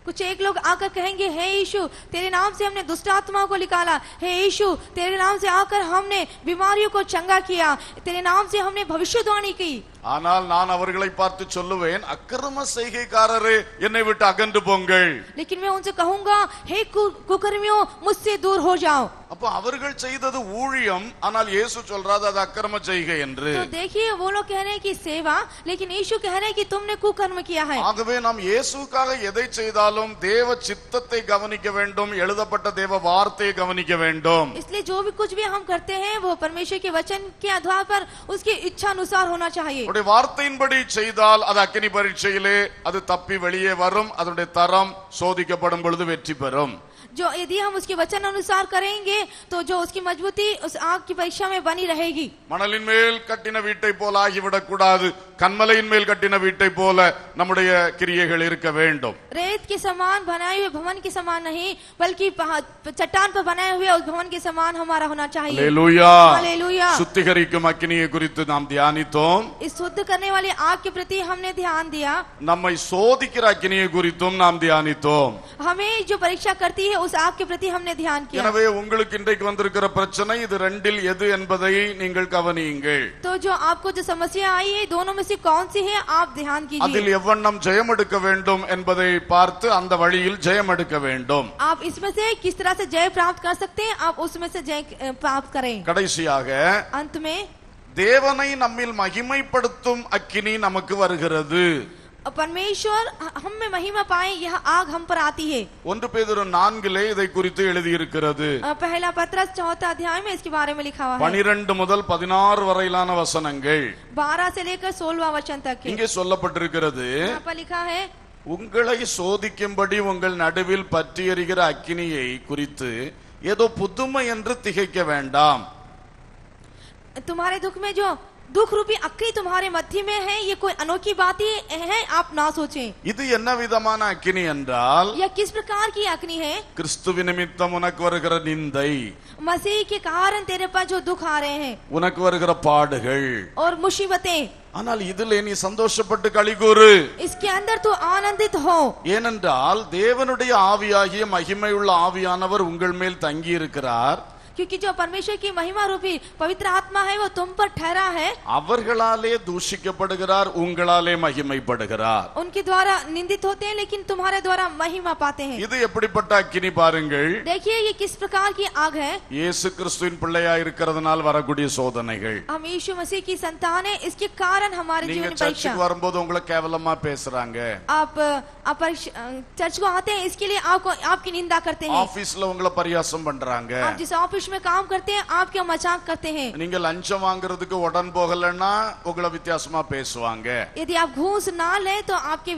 कुछ एक लोग आकर कहेंगे, हे यीशु तेरे नाम से हमने दुष्ट आत्माओं को निकाला, हे यीशु तेरे नाम से आकर हमने बीमारियों को चंगा किया, तेरे नाम से हमने भविष्यवाणी की। ஆனால் நான் அவர்களை பார்த்து சொல்லுவேன், அக்கிரம செய்கைக்காரரே என்னை விட்டு அகன்று போங்கள்। लेकिन मैं उनसे कहूंगा, हे कुकर्मियों मुझसे दूर हो जाओ। அப்ப அவர்கள் செய்தது ஊழியம், ஆனால் இயேசு சொல்றாரு அது அக்கிரம செய்கை என்று। तो देखिए वो लोग कह रहे हैं कि सेवा, लेकिन यीशु कह रहे हैं कि तुमने कुकर्म किया है। ஆகவே நாம் இயேசுக்காக எதை செய்தாலும் தேவ சித்தத்தை கவனிக்க வேண்டும், எழுதப்பட்ட தேவ வார்த்தையை கவனிக்க வேண்டும்। इसलिए जो भी कुछ भी हम करते हैं वो परमेश्वर के वचन के आधार पर उसकी इच्छा अनुसार होना चाहिए। அவருடைய வார்த்தையின்படி செய்தால் அது அக்கினி பரீட்சையிலே அது தப்பி வெளியே வரும், அதனுடைய தரம் சோதிக்கப்படும் பொழுது வெற்றி பெறும்। जो यदि हम उसके वचन अनुसार करेंगे तो जो उसकी मजबूती उस आग की परीक्षा में बनी रहेगी। மணலின் மேல் கட்டின வீட்டை போல ஆகிவிடக் கூடாது, கன்மலையின் மேல் கட்டின வீட்டை போல நம்முடைய கிரியைகள் இருக்க வேண்டும்। रेत के समान बनाए हुए भवन के समान नहीं, बल्कि चट्टान पर बनाए हुए उस भवन के समान हमारा होना चाहिए। Hallelujah, hallelujah. சுத்திகரிக்கும் அக்கினியை குறித்து நாம் தியானித்தோம்। इस शुद्ध करने वाली आग के प्रति हमने ध्यान दिया। நம்மை சோதிக்கிற அக்கினியை குறித்தும் நாம் தியானித்தோம்। हमें जो परीक्षा करती है उस आग के प्रति हमने ध्यान किया। எனவே உங்களுக்கு இன்றைக்கு வந்திருக்கிற பிரச்சனை இது ரெண்டில் எது என்பதை நீங்கள் கவனியுங்கள்। तो जो आपको जो समस्या आई है दोनों में से कौन सी है आप ध्यान कीजिए। அதில் எவ்வண்ணம் ஜெயம் எடுக்க வேண்டும் என்பதை பார்த்து அந்த வழியில் ஜெயம் எடுக்க வேண்டும்। आप इसमें से किस तरह से जय प्राप्त कर सकते हैं, आप उसमें से जय प्राप्त करें। கடைசியாக अंत में தேவனை நம்மில் மகிமைப்படுத்தும் அக்கினி நமக்கு வருகிறது। परमेश्वर हम में महिमा पाए यह आग हम पर आती है। 1 பேதுரு 4 இதை குறித்து எழுதி இருக்கிறது। पहला पत्रस 4 अध्याय में इसके बारे में लिखा हुआ है। 12 முதல் 16 வரையிலான வசனங்கள் 12 से लेकर 16वां वचन तक है। இங்கே சொல்லப்பட்டிருக்கிறது, यहाँ पर लिखा है, உங்களை சோதிக்கும்படி உங்கள் நடுவில் பற்றி எரிகிற அக்கினியை குறித்து ஏதோ புதுமை என்று திகைக்க வேண்டாம்। तुम्हारे दुख में जो दुख रूपी अग्नि तुम्हारे मध्य में है, ये कोई अनोखी बात ही है, आप ना सोचें। இது என்ன விதமான அக்கினி என்றால், यह किस प्रकार की अग्नि है? கிறிஸ்துவின் நிமித்தம் உனக்கு வருகிற நிந்தை, मसीह के कारण तेरे पर जो दुख आ रहे हैं உனக்கு வருகிற பாடுகள், और मुसीबतें, ஆனால் இதிலே நீ சந்தோஷப்பட்டு களிகூரு। इसके अंदर तू आनंदित हो। ஏனென்றால் தேவனுடைய ஆவியாகிய மகிமையுள்ள ஆவியானவர் உங்கள் மேல் தங்கி இருக்கிறார்। क्योंकि जो परमेश्वर की महिमा रूपी पवित्र आत्मा है वो तुम पर ठहरा है। அவர்களாலே தூஷிக்கப்படுகிறார், உங்களாலே மகிமைப்படுகிறார்। उनके द्वारा निंदित होते हैं लेकिन तुम्हारे द्वारा महिमा पाते हैं। இது எப்படிப்பட்ட அக்கினி பாருங்கள்। देखिए ये किस प्रकार की आग है। இயேசு கிறிஸ்துவின் பிள்ளையா இருக்கிறதுனால் வரக்கூடிய சோதனைகள்। हम यीशु मसीह की संतान है, इसके कारण हमारे நீங்க जीवन में परीक्षा। சர்ச்சுக்கு வரும்போது உங்களை கேவலமா பேசுறாங்க, आप चर्च को आते हैं इसके लिए आपकी निंदा करते हैं। ஆபீஸ்ல உங்களை பரியாசம் பண்றாங்க, आप जिस ऑफिस में काम करते हैं आपके मजाक करते हैं। நீங்க லஞ்சம் வாங்குறதுக்கு உடன் போகலன்னா உங்களை வித்தியாசமா பேசுவாங்க। यदि आप घूस ना ले तो आपके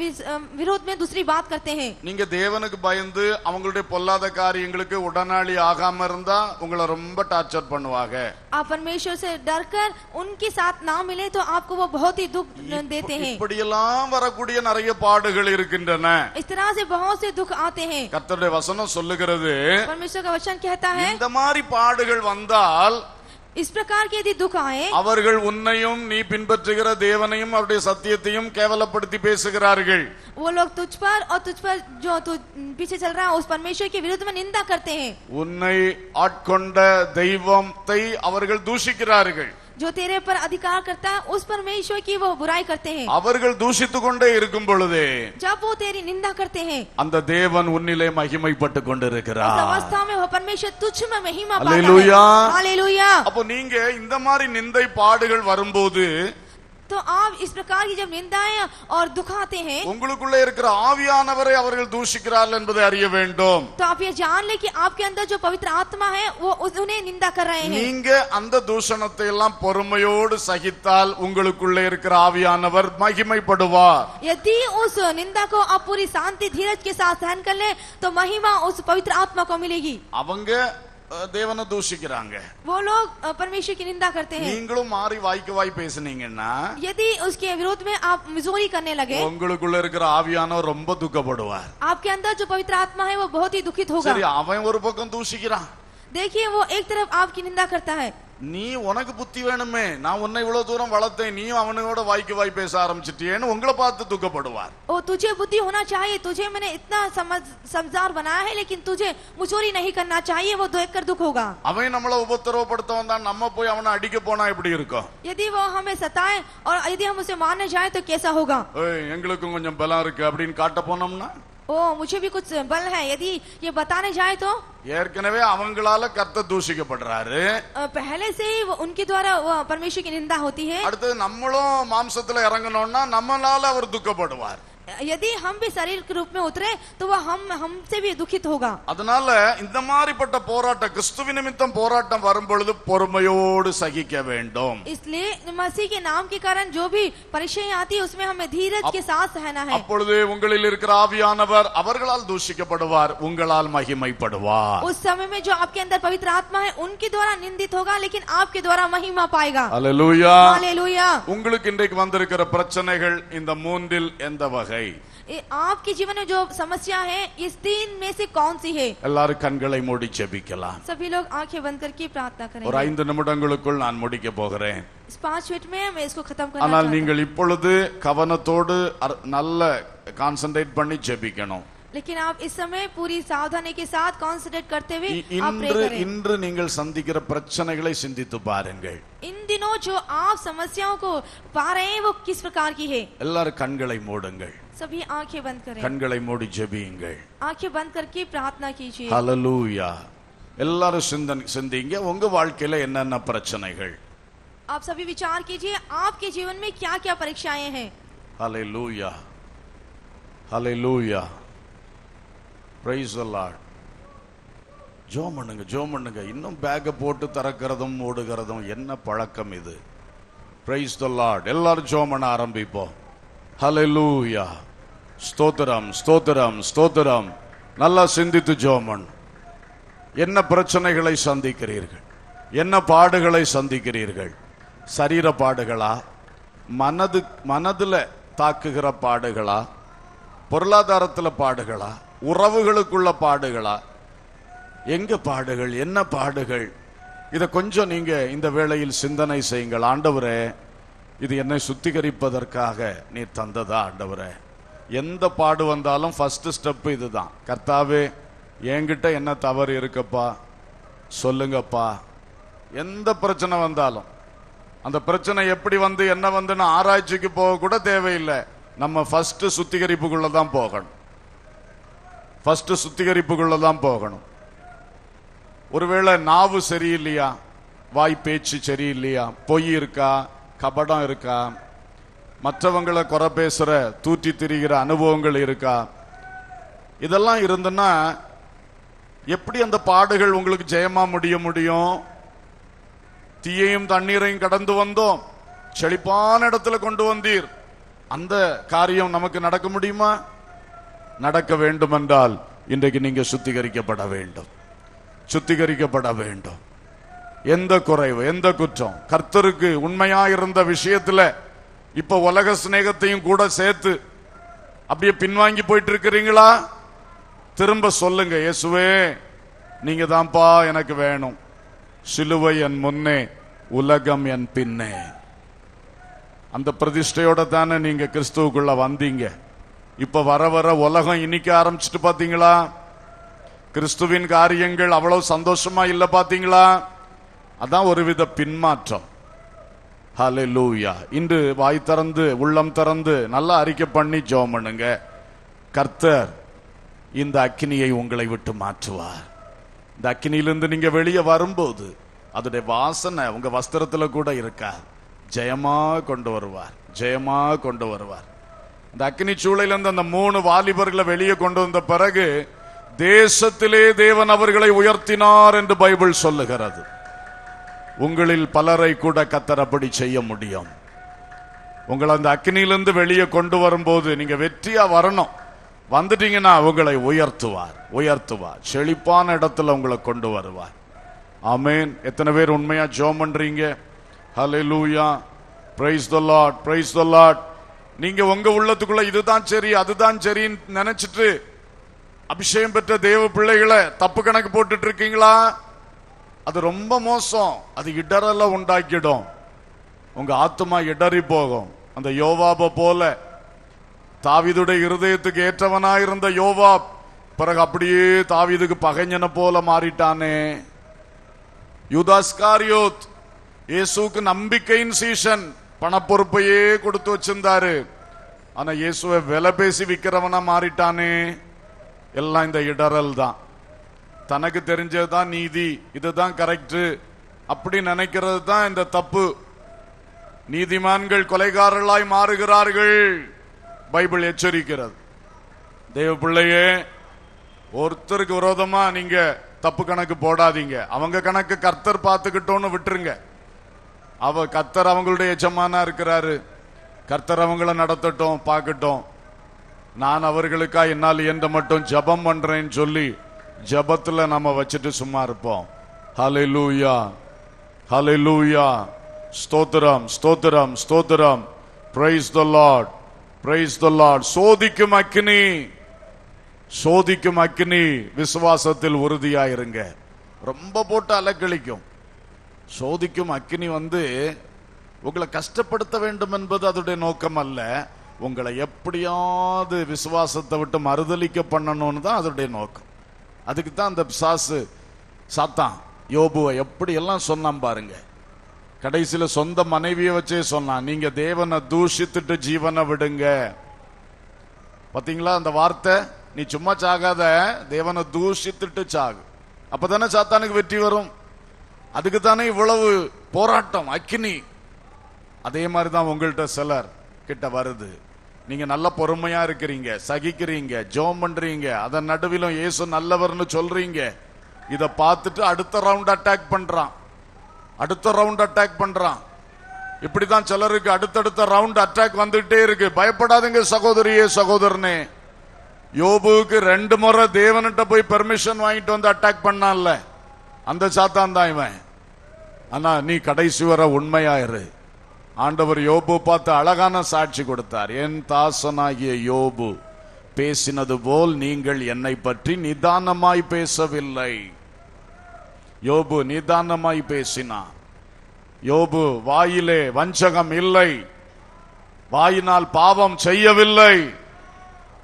विरोध में दूसरी बात करते हैं। நீங்க தேவனுக்கு பயந்து அவங்களுடைய பொல்லாத காரியங்களுக்கு உடனாளி ஆகாம இருந்தா உங்களை ரொம்ப டார்ச்சர் பண்ணுவாங்க। आप परमेश्वर से डरकर उनके साथ ना मिले तो आपको वो बहुत ही दुख देते हैं। இப்படியெல்லாம் வரக்கூடிய நிறைய பாடுகள் இருக்கின்றன। इस तरह से बहुत से दुख आते हैं। கர்த்தருடைய வசனம் சொல்லுகிறது, परमेश्वर का वचन कहता है, இந்த மாதிரி பாடுகள் வந்தால் इस प्रकार के यदि दुख आए, அவர்கள் உன்னையும் நீ பின்பற்றுகிற தேவனையும் அவருடைய சத்தியத்தையும் கேவலப்படுத்தி பேசுகிறார்கள். वो लोग तुझ पर और तुझ पर जो तू पीछे चल रहा है उस परमेश्वर के विरुद्ध में निंदा करते हैं. உன்னை ஆட்கொண்ட தெய்வத்தை அவர்கள் தூஷிக்கிறார்கள். जो तेरे पर अधिकार करता है उस परमेश्वर की वो बुराई करते हैं. அவர்கள் தூஷித்துக் கொண்டே இருக்கும் பொழுதே जब वो तेरी निंदा करते हैं, அந்த தேவன் உன்னிலே மகிமைப்பட்டு उस கொண்டிருக்கிறார். अवस्था में वो परमेश्वर तुझ में महिमा पाता हालेलुया. है. हालेलुया. அப்போ நீங்க இந்த மாதிரி நிந்தை பாடுகள் வரும்போது तो आप इस प्रकार की जब निंदाएं और दुख आते हैं, உங்களுக்குள்ளே இருக்கிற ஆவியானவரை அவர்கள் தூஷிக்கிறார்கள் என்பதை அறிய வேண்டும். तो आप ये जान ले कि आपके अंदर जो पवित्र आत्मा है वो उन्हें निंदा कर रहे हैं. நீங்க அந்த தூஷணத்தை எல்லாம் பொறுமையோடு சகித்தால் உங்களுக்குள்ளே இருக்கிற ஆவியானவர் மகிமைப்படுவார். यदि उस निंदा को आप पूरी शांति धीरज के साथ सहन कर ले तो महिमा उस पवित्र आत्मा को मिलेगी. அவங்க தேவனை தூஷிக்கிறாங்க, वो लोग परमेश्वर की निंदा करते हैं. நீங்களும் மாறி வாய்க்கு வாய் பேசுனீங்கன்னா यदि उसके विरोध में आप मिजोरी करने लगे, உங்களுக்குள்ள இருக்கிற ஆவியானவர் ரொம்ப துக்கப்படுவார். आपके अंदर जो पवित्र आत्मा है वो बहुत ही दुखित होगा. சரி, அவன் ஒரு பக்கம் தூஷிக்கிறான். देखिए वो एक तरफ आपकी निंदा करता है. நீ உனக்கு புத்தி வேணுமே, நான் உன்னை இவ்வளவு தூரம் வளர்த்தேன், நீயும் அவனோட வாய்க்கு வாய் பேச ஆரம்பிச்சிட்டியேன்னு உங்களை பார்த்து துக்கப்படுவார். ओ तुझे बुद्धि होना चाहिए, तुझे मैंने इतना समझदार बनाया है लेकिन तुझे मुचोरी नहीं करना चाहिए, वो देख कर दुख होगा. அவன் நம்மள உபத்திரவப்படுத்த வந்தான், நம்ம போய் அவனை அடிக்க போனா எப்படி இருக்கும்? यदि वो हमें सताए और यदि हम उसे मारने जाए तो कैसा होगा? எங்களுக்கும் கொஞ்சம் பலம் இருக்கு அப்படின்னு காட்ட போனோம்னா, ओ मुझे भी कुछ बल है, यदि ये बताने जाए तो ஏற்கனவே அவங்களால கர்த்தர் தூஷிக்கப்படுறாரு. पहले से ही उनके द्वारा परमेश्वर की निंदा होती है. அடுத்து நம்மளும் மாம்சத்துல இறங்கணும்னா நம்மளால அவர் துக்கப்படுவார். यदि हम भी शरीर के रूप में उतरे तो वह हमसे भी दुखित होगा. அதனால இந்த மாதிரிப்பட்ட போராட்டம், கிறிஸ்துவ நிமித்தம் போராட்டம் வரும் பொழுது பொறுமையோடு சகிக்க வேண்டும். इसलिए मसीह के नाम के कारण जो भी परीक्षाएं आती है उसमें हमें धीरज के साथ सहना है. அப்பொழுது உங்களில் இருக்கிற ஆவியானவர் அவர்களால் தூஷிக்கப்படுவார், உங்களால் மகிமைப்படுவார். उस समय में जो आपके अंदर पवित्र आत्मा है उनके द्वारा निंदित होगा लेकिन आपके द्वारा महिमा पाएगा. हालेलुया. हालेलुया. உங்களுக்கு இன்றைக்கு வந்திருக்கிற பிரச்சனைகள் இந்த மூன்றில் எந்த வகை? आपके जीवन में जो समस्या है इस तीन में से कौन सी है? எல்லாரும் கண்களை மூடி ஜெபிக்கலாம். सभी लोग आंखें बंद करके प्रार्थना करेंगे. ஒரு 5 நிமிடங்களுக்குள் நான் முடிக்க போகிறேன். इस 5 मिनट में मैं इसको खत्म करना ஆனால் चाहता हूं. நீங்கள் இப்பொழுது கவனத்தோடு நல்ல கான்சென்ட்ரேட் பண்ணி ஜெபிக்கணும். लेकिन आप इस समय पूरी सावधानी के साथ कॉन्सेंट्रेट करते हुए आप प्रे करें. இன்று நீங்கள் சந்திக்கிற பிரச்சனைகளை சிந்தித்து பாருங்கள். इन दिनों जो आप समस्याओं को पा रहे हैं वो किस प्रकार की है? எல்லாரும் கண்களை மூடுங்கள். सभी आंखें बंद करें. கண்களை மூடி ஜெபியுங்கள். आंखें बंद करके प्रार्थना कीजिए. ஹalleluya. எல்லாரும் சிந்திங்க, உங்க வாழ்க்கையில என்னென்ன பிரச்சனைகள்? आप सभी विचार कीजिए आपके जीवन में क्या क्या परीक्षाएं हैं. ஹalleluya. ஹalleluya. Praise the Lord. ஜோம் பண்ணுங்க. இன்னும் பேக்க போட்டு திறக்கிறதும் ஓடுகிறதும் என்ன பழக்கம் இது? Praise the Lord. எல்லாரும் ஜோம் பண்ண ஆரம்பிப்போம். ஹalleluya. ஸ்தோத்திரம். நல்லா சிந்தித்து ஜோம் பண்ணு. என்ன பிரச்சனைகளை சந்திக்கிறீர்கள்? என்ன பாடுகளை சந்திக்கிறீர்கள்? சரீர பாடுகளா? மனதுல தாக்குகிற பாடுகளா? பொருளாதாரத்துல பாடுகளா? உறவுகளுக்குள்ள பாடுகளா? எங்க பாடுகள்? என்ன பாடுகள்? இத கொஞ்சம் நீங்க இந்த வேளையில் சிந்தனை செய்யுங்கள். ஆண்டவரே, இது என்னை சுத்திகரிப்பதற்காக நீர் தந்ததா? ஆண்டவரே, எந்த பாடு வந்தாலும் ஃபர்ஸ்ட் ஸ்டெப் இதுதான். கர்த்தாவே, என்கிட்ட என்ன தவறு இருக்குப்பா சொல்லுங்கப்பா. எந்த பிரச்சனை வந்தாலும் அந்த பிரச்சனை எப்படி வந்து என்ன வந்துன்னு ஆராய்ச்சிக்கு போக கூட தேவையில்லை. நம்ம ஃபர்ஸ்ட் சுத்திகரிப்புக்குள்ள தான் போகணும். ஒருவேளை நாவு சரியில்லையா, வாய் பேச்சு சரியில்லையா, பொய் இருக்கா, கபடம் இருக்கா, மற்றவங்களை குறை பேசுற தூற்றி திரிகிற அனுபவங்கள் இருக்கா, இதெல்லாம் இருந்துன்னா எப்படி அந்த பாடுகள் உங்களுக்கு ஜெயமா முடியும்? தீயையும் தண்ணீரையும் கடந்து வந்தோம், செழிப்பான இடத்துல கொண்டு வந்தீர். அந்த காரியம் நமக்கு நடக்க முடியுமா? நடக்க வேண்டும் என்றால் இன்றைக்கு நீங்க சுத்திகரிக்கப்பட வேண்டும். எந்த குறைவு, எந்த குற்றம், கர்த்தருக்கு உண்மையாயிருந்த விஷயத்துல இப்ப உலக சிநேகத்தையும் கூட சேர்த்து அப்படியே பின்வாங்கி போயிட்டு இருக்கிறீங்களா? திரும்ப சொல்லுங்க, இயேசுவே, நீங்க தான்ப்பா எனக்கு வேணும். சிலுவை என் முன்னே உலகம் என் பின்னே. அந்த பிரதிஷ்டையோட தானே நீங்க கிறிஸ்துவுக்குள்ள வந்தீங்க. இப்ப வர வர உலகம் இன்னைக்கு ஆரம்பிச்சுட்டு பாத்தீங்களா? கிறிஸ்துவின் காரியங்கள் அவ்வளவு சந்தோஷமா இல்ல பாத்தீங்களா? அதான் ஒருவித பின்மாற்றம். ஹல்லேலூயா. இன்று வாய் திறந்து உள்ளம் திறந்து நல்லா அறிக்கை பண்ணி ஜெபம் பண்ணுங்க. கர்த்தர் இந்த அக்கினியை உங்களை விட்டு மாற்றுவார். இந்த அக்கினியிலிருந்து நீங்க வெளியே வரும்போது அதோடைய வாசனை உங்க வஸ்திரத்துல கூட இருக்கா. ஜெயமா கொண்டு வருவார், ஜெயமா கொண்டு வருவார். இந்த அக்கினி சூளையிலிருந்து அந்த 3 வாலிபர்களை வெளியே கொண்டு வந்த பிறகு தேசத்திலே தேவன் அவர்களை உயர்த்தினார் என்று பைபிள் சொல்லுகிறது. உங்களில் பலரை கூட கர்த்தர் அப்படி செய்ய முடியும். உங்களை அந்த அக்கினியிலிருந்து வெளியே கொண்டு வரும்போது நீங்க வெற்றியா வரணும். வந்துட்டீங்கன்னா உங்களை உயர்த்துவார், உயர்த்துவார். செழிப்பான இடத்துல உங்களை கொண்டு வருவார். ஆமென். எத்தனை பேர் உண்மையா ஜெபம் பண்றீங்க? Hallelujah. Praise the Lord, praise the Lord. நீங்க உங்க உள்ளத்துக்குள்ள இதுதான் சரி அதுதான் சரின்னு நினைச்சிட்டு அபிஷேகம் பெற்ற தேவ பிள்ளைகளை தப்பு கணக்கு போட்டுட்டு இருக்கீங்களா? அது ரொம்ப மோசம். அது இடரல உண்டாக்கிடும். உங்க ஆத்மா இடறி போகும். அந்த யோவாப போல தாவீதுடைய இருதயத்துக்கு ஏற்றவனாயிருந்த யோவாப் பிறகு அப்படியே தாவீதுக்கு பகைஞனை போல மாறிட்டானே. யூதாஸ்காரியோத் இயேசுக்கு நம்பிக்கையின் சீஷன், பணப்பொறுப்பையே கொடுத்து வச்சிருந்தாரு. ஆனா இயேசுவை விலை பேசி விக்கிறவனா மாறிட்டானே. எல்லாம் இந்த இடரல் தான். தனக்கு தெரிஞ்சதுதான் நீதி, இதுதான் கரெக்ட் அப்படி நினைக்கிறது தான் இந்த தப்பு. நீதிமான்கள் கொலைகாரர்களாய் மாறுகிறார்கள். பைபிள் எச்சரிக்கிறது. தேவ பிள்ளையே, ஒருத்தருக்கு விரோதமா நீங்க தப்பு கணக்கு போடாதீங்க. அவங்க கணக்கு கர்த்தர் பார்த்துக்கிட்டோன்னு விட்டுருங்க. கர்த்தர் அவங்களுடைய எஜமானா இருக்கிறாரு. கர்த்தர் அவங்கள நடத்தட்டும், பார்க்கட்டும். நான் அவர்களுக்கா என்னால் இயன்ற மட்டும் ஜபம் பண்றேன்னு சொல்லி ஜபத்துல நம்ம வச்சுட்டு சும்மா இருப்போம். ஹல்லேலூயா, ஹல்லேலூயா. ஸ்தோத்திரம், ஸ்தோத்திரம், ஸ்தோத்திரம். Price the Lord, praise the Lord. சோதிக்கும் அக்கினி, சோதிக்கும் அக்கினி. விசுவாசத்தில் உறுதியாயிருங்க. ரொம்ப போட்டு அலக்கழிக்கும். சோதிக்கும் அக்கினி உங்களை கஷ்டப்படுத்த வேண்டும் என்பது அதோடைய நோக்கம் அல்ல. உங்களை எப்படியாவது விசுவாசத்தை விட்டு மறுதலிக்க பண்ணணும்னு தான் அதோடைய நோக்கம். அதுக்கு தான் அந்த பிசாசு சாத்தான் யோபுவை எப்படி எல்லாம் சொன்னான் பாருங்க. கடைசியில சொந்த மனைவியை வச்சே சொன்னான், நீங்க தேவனை தூஷித்துட்டு ஜீவனை விடுங்க. பாத்தீங்களா அந்த வார்த்தை? நீ சும்மா சாகாத, தேவனை தூஷித்துட்டு சாகு. அப்பதானே சாத்தானுக்கு வெற்றி வரும். அதுக்கு தானே இவ்வளவு போராட்டம், அக்கினி. அதே மாதிரிதான் உங்கள்கிட்ட சிலர் கிட்ட வருது. நீங்க நல்ல பொறுமையா இருக்கிறீங்க, சகிக்கிறீங்க, ஜெபம் பண்றீங்க, அதன் நடுவிலும் இயேசு நல்லவர்னு சொல்றீங்க. இத பார்த்துட்டு அடுத்த ரவுண்ட் அட்டாக் பண்றான், அடுத்த ரவுண்ட் அட்டாக் பண்றான். இப்படிதான் சிலருக்கு அடுத்தடுத்த ரவுண்ட் அட்டாக் வந்துட்டே இருக்கு. பயப்படாதீங்க சகோதரியே, சகோதரனே. யோபுவுக்கு 2 முறை தேவன்கிட்ட போய் பெர்மிஷன் வாங்கிட்டு வந்து அட்டாக் பண்ணான்ல, அந்த சாத்தான் தான் இவன். ஆனா நீ கடைசி வர உண்மையாயிரு. ஆண்டவர் யோபு பார்த்து அழகான சாட்சி கொடுத்தார். என் தாசனாகிய யோபு பேசினது போல் நீங்கள் என்னை பற்றி நிதானமாய் பேசவில்லை. யோபு நிதானமாய் பேசினான். யோபு வாயிலே வஞ்சகம் இல்லை, வாயினால் பாவம் செய்யவில்லை.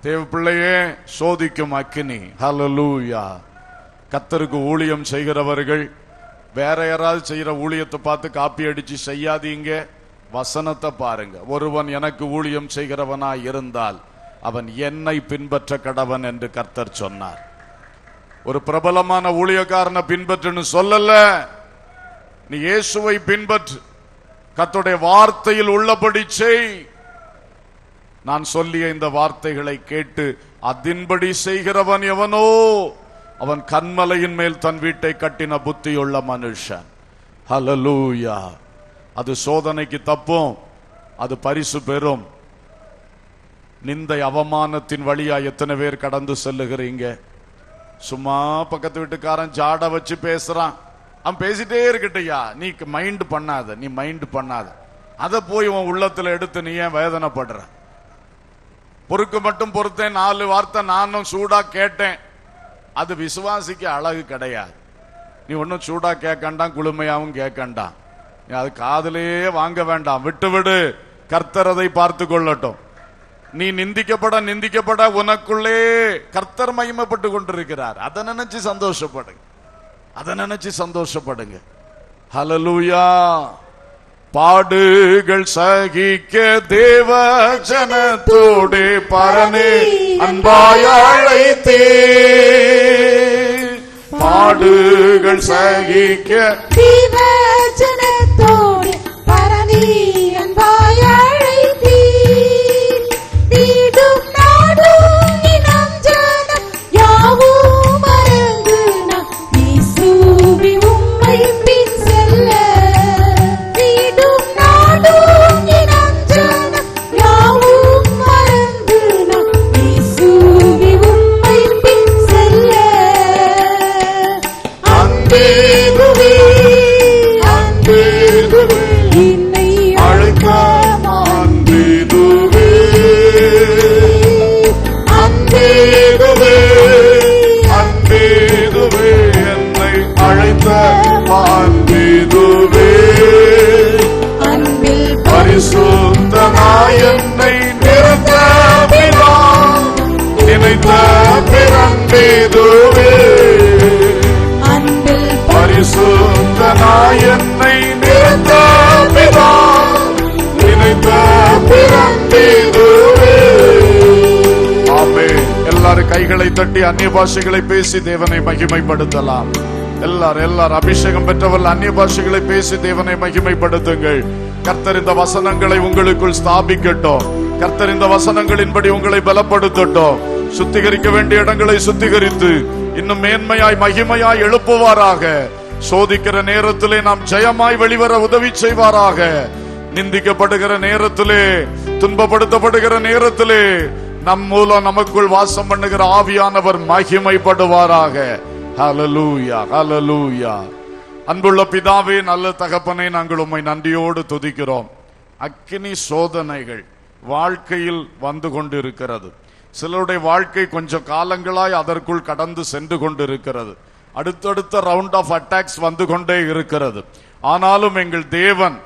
தேவ பிள்ளையே, சோதிக்கும் அக்கினி. ஹல்லேலூயா. கர்த்தருக்கு ஊழியம் செய்கிறவர்கள் வேற யாராவது செய்யற ஊழியத்தை பார்த்து காப்பி அடிச்சு செய்யாதீங்க. வசனத்தை பாருங்க. ஒருவன் எனக்கு ஊழியம் செய்கிறவனாய் இருந்தால் அவன் என்னை பின்பற்ற கடவன் என்று கர்த்தர் சொன்னார். ஒரு பிரபலமான ஊழியக்காரனை பின்பற்றுன்னு சொல்லல, நீ இயேசுவை பின்பற்று. கர்த்தருடைய வார்த்தையில் உள்ளபடி செய். நான் சொல்லிய இந்த வார்த்தைகளை கேட்டு அதின்படி செய்கிறவன் எவனோ அவன் கன்மலையின் மேல் தன் வீட்டை கட்டின புத்தியுள்ள மனுஷன். ஹல்லேலூயா. அது சோதனைக்கு தப்பும், அது பரிசு பெறும். நிந்தை அவமானத்தின் வழியா எத்தனை பேர் கடந்து செல்லுகிறீங்க? சும்மா பக்கத்து வீட்டுக்காரன் ஜாட வச்சு பேசுறான், அவன் பேசிட்டே இருக்கட்டையா, நீ மைண்ட் பண்ணாத, நீ மைண்ட் பண்ணாத. அதை போய் உன் உள்ளத்துல எடுத்து நீ ஏன் வேதனைப்படுற? பொறுக்கு மட்டும் பொறுத்தேன், 4 வார்த்தை நானும் சூடா கேட்டேன். அது விசுவாசிக்கு அழகு கிடையாது. நீ ஒன்னும் சூடா கேட்கண்டாம், குளுமையாவும் கேட்கண்டாம். அது காதலே வாங்க வேண்டாம், விட்டுவிடு. கர்த்தர் அதை பார்த்து கொள்ளட்டும். நீ நிந்திக்கப்பட உனக்குள்ளே கர்த்தர் மகிமைப்பட்டு கொண்டிருக்கிறார். அதை நினைச்சு சந்தோஷப்படுங்க, அதை நினைச்சு சந்தோஷப்படுங்க. ஹல்லேலூயா. பாடுகள் சகிக்க தேவ ஜனத்தோடு பரனே அன்பாய் அழைத்தே. பாடுகள் சகிக்க தேவ ஜனத்தோடு பரனே அன்பாய் அழைத்தே. வீடும் நாடும் இனம் ஜனம் யாவும் மறந்து நாம் இயேசுவே உம்மை பின் செல்ல. வீடும் நாடும் இனம் ஜனம் யாவும் மறந்து நாம் இயேசுவே உம்மை பின் செல்ல. அன்பேதுவே அன்பேதுவே என்னை அழைக்க அன்பேதுவே அன்பேதுவே அன்பேதுவே என்னை அழைத்த அன்பேதுவே அன்பில் பரிசுத்தனாய் என்னை நிறுத்த பிதா நினைத்த பிறந்தேதுவே. அன்பில் பரிசுத்தனாய் என்னை நிறுத்த பிதா நினைத்த பிறந்தேதுவே. ஆமென். எல்லாரும் கைகளை தட்டி அந்நிய பாஷைகளை பேசி தேவனை மகிமைப்படுத்தலாம். எல்லாரும் அபிஷேகம் பெற்றவர்கள் அந்நிய பாஷைகளை பேசி தேவனை மகிமைப்படுத்துங்கள். கர்த்தர் இந்த வசனங்களை உங்களுக்குள் ஸ்தாபிக்கட்டும். கர்த்தர் இந்த வசனங்களின்படி உங்களை பலப்படுத்தட்டும். சுத்திகரிக்க வேண்டிய இடங்களை சுத்திகரித்து இன்னும் மேன்மையாய் மகிமையாய் எழுப்புவாராக. சோதிக்கிற நேரத்திலே நாம் ஜெயமாய் வெளிவர உதவி செய்வாராக. நிந்திக்கப்படுகிற நேரத்திலே, துன்பப்படுத்தப்படுகிற நேரத்திலே நம் மூலம் நமக்குள் வாசம் பண்ணுகிற ஆவியானவர் மகிமைப்படுவாராக. ஹல்லேலூயா, ஹல்லேலூயா. அன்புள்ள பிதாவே, நல்ல தகப்பனே, நாங்கள் உம்மை நன்றியோடு துதிக்கிறோம். அக்கினி சோதனைகள் வாழ்க்கையில் வந்து கொண்டிருக்கிறது. சிலருடைய வாழ்க்கை கொஞ்சம் காலங்களாய் அதற்குள் கடந்து சென்று கொண்டிருக்கிறது. அடுத்தடுத்த ரவுண்ட் ஆஃப் அட்டாக்ஸ் வந்து கொண்டே இருக்கிறது. ஆனாலும் எங்கள் தேவன்,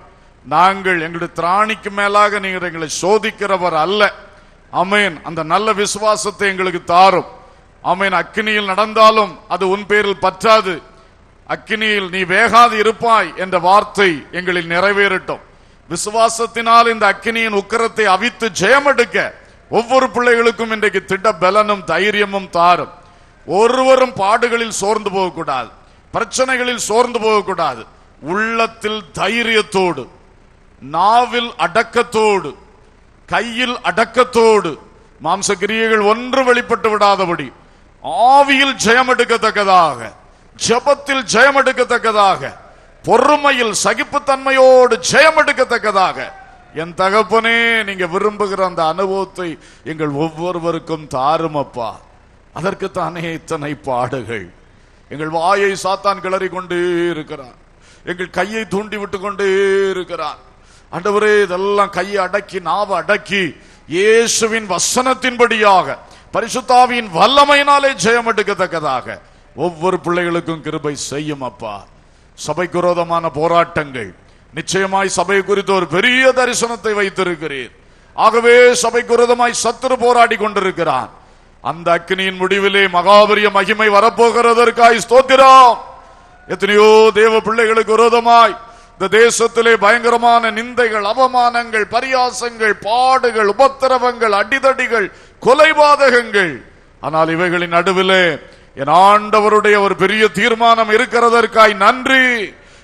நாங்கள் எங்களுடைய திராணிக்கு மேலாக நீங்கள் எங்களை சோதிக்கிறவர் அல்ல. ஆமென். அந்த நல்ல விசுவாசத்தை எங்களுக்கு தாரும். ஆமென். அக்கினியில் நடந்தாலும் அது உன் பேரில் பற்றாது. அக்கினியில் நீ வேகாது இருப்பாய் என்ற வார்த்தை எங்களில் நிறைவேறட்டும். விசுவாசத்தினால் இந்த அக்கினியின் உக்கிரத்தை அவித்து ஜெயமெடுக்க ஒவ்வொரு பிள்ளைகளுக்கும் இன்றைக்கு திட பலனும் தைரியமும் தாரும். ஒருவரும் பாடுகளில் சோர்ந்து போகக்கூடாது, பிரச்சனைகளில் சோர்ந்து போகக்கூடாது. உள்ளத்தில் தைரியத்தோடு, நாவில் அடக்கத்தோடு, கையில் அடக்கத்தோடு, மாம்ச கிரியைகள் ஒன்று வெளிப்பட்டு விடாதபடி ஆவியில் ஜெயம் எடுக்கத்தக்கதாக, ஜெபத்தில் ஜெயம் எடுக்கத்தக்கதாக, பொறுமையில் சகிப்புத்தன்மையோடு ஜெயம் எடுக்கத்தக்கதாக என் தகப்பனே, நீங்க விரும்புகிற அந்த அனுபவத்தை எங்கள் ஒவ்வொருவருக்கும் தாருமப்பா. அதற்குத்தானே இத்தனை பாடுகள். எங்கள் வாயை சாத்தான் கிளறி கொண்டே இருக்கிறான், எங்கள் கையை தூண்டி விட்டு கொண்டே இருக்கிறான். ஆண்டவரே, இதெல்லாம் கையை அடக்கி, நாவை அடக்கி, இயேசுவின் வசனத்தின்படியாக பரிசுத்தாவியின் வல்லமையினாலே ஜெயம் எடுக்கத்தக்கதாக ஒவ்வொரு பிள்ளைகளுக்கும் கிருபை செய்யும் அப்பா. சபைக்கு விரோதமான போராட்டங்கள், நிச்சயமாய் சபை குறித்து ஒரு பெரிய தரிசனத்தை வைத்திருக்கிறீர். ஆகவே சபைக்கு விரோதமாய் சத்துரு போராடி கொண்டிருக்கிறான். அந்த அக்கினியின் முடிவிலே மகாபெரிய மகிமை வரப்போகிறதற்காய் ஸ்தோத்திரம். எத்தனையோ தேவ பிள்ளைகளுக்கு விரோதமாய் இந்த தேசத்திலே பயங்கரமான நிந்தைகள், அவமானங்கள், பரியாசங்கள், பாடுகள், உபத்திரவங்கள், அடிதடிகள், கொலைபாதகங்கள். ஆனால் இவைகளின் நடுவிலே என் ஆண்டவருடைய ஒரு பெரிய தீர்மானம் இருக்கிறதற்காய் நன்றி.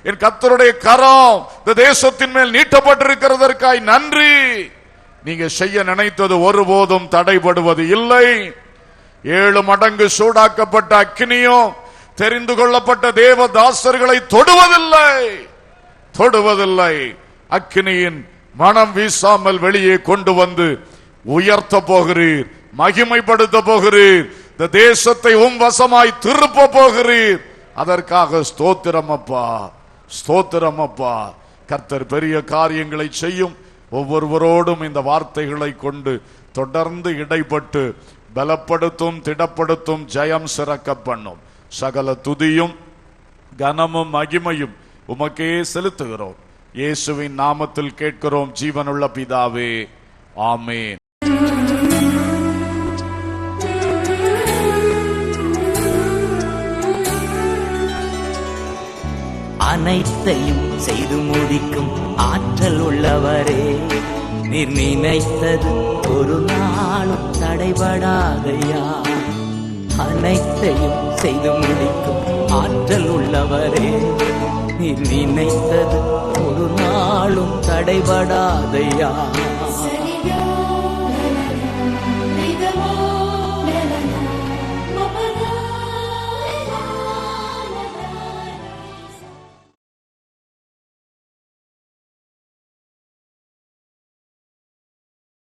என் கர்த்தருடைய கரம் இந்த தேசத்தின் மேல் நீட்டப்பட்டிருக்கிறதற்காய் நன்றி. நீங்க செய்ய நினைத்தது ஒருபோதும் தடைபடுவது இல்லை. 7 மடங்கு சூடாக்கப்பட்ட அக்கினியும் தெரிந்து கொள்ளப்பட்ட தேவ தாசர்களை தொடுவதில்லை, தொடுவதில்லை. அக்கினியின் மனம் வீசாமல் வெளியே கொண்டு வந்து உயர்த்த போகிறீர், மகிமைப்படுத்த போகிறீர். இந்த தேசத்தை வசமாய் திருப்ப போகிறீர். அதற்காக ஸ்தோத்திரம் அப்பா, ஸ்தோத்திரம் அப்பா. கர்த்தர் பெரிய காரியங்களை செய்யும். ஒவ்வொருவரோடும் இந்த வார்த்தைகளை கொண்டு தொடர்ந்து இடைப்பட்டு பலப்படுத்தும், திடப்படுத்தும், ஜெயம் சிறக்க பண்ணும். சகல துதியும் கனமும் மகிமையும் உமக்கே செலுத்துகிறோம். இயேசுவின் நாமத்தில் கேட்கிறோம் ஜீவனுள்ள பிதாவே, ஆமென். அனைத்தையும் செய்து முடிக்கும் ஆற்றல் உள்ளவரே, நீர் நினைத்தது ஒரு நாளும் தடைபடாதையா. அனைத்தையும் செய்து முடிக்கும் ஆற்றல் உள்ளவரே, நீர் நினைத்தது ஒரு நாளும் தடைபடாதையா.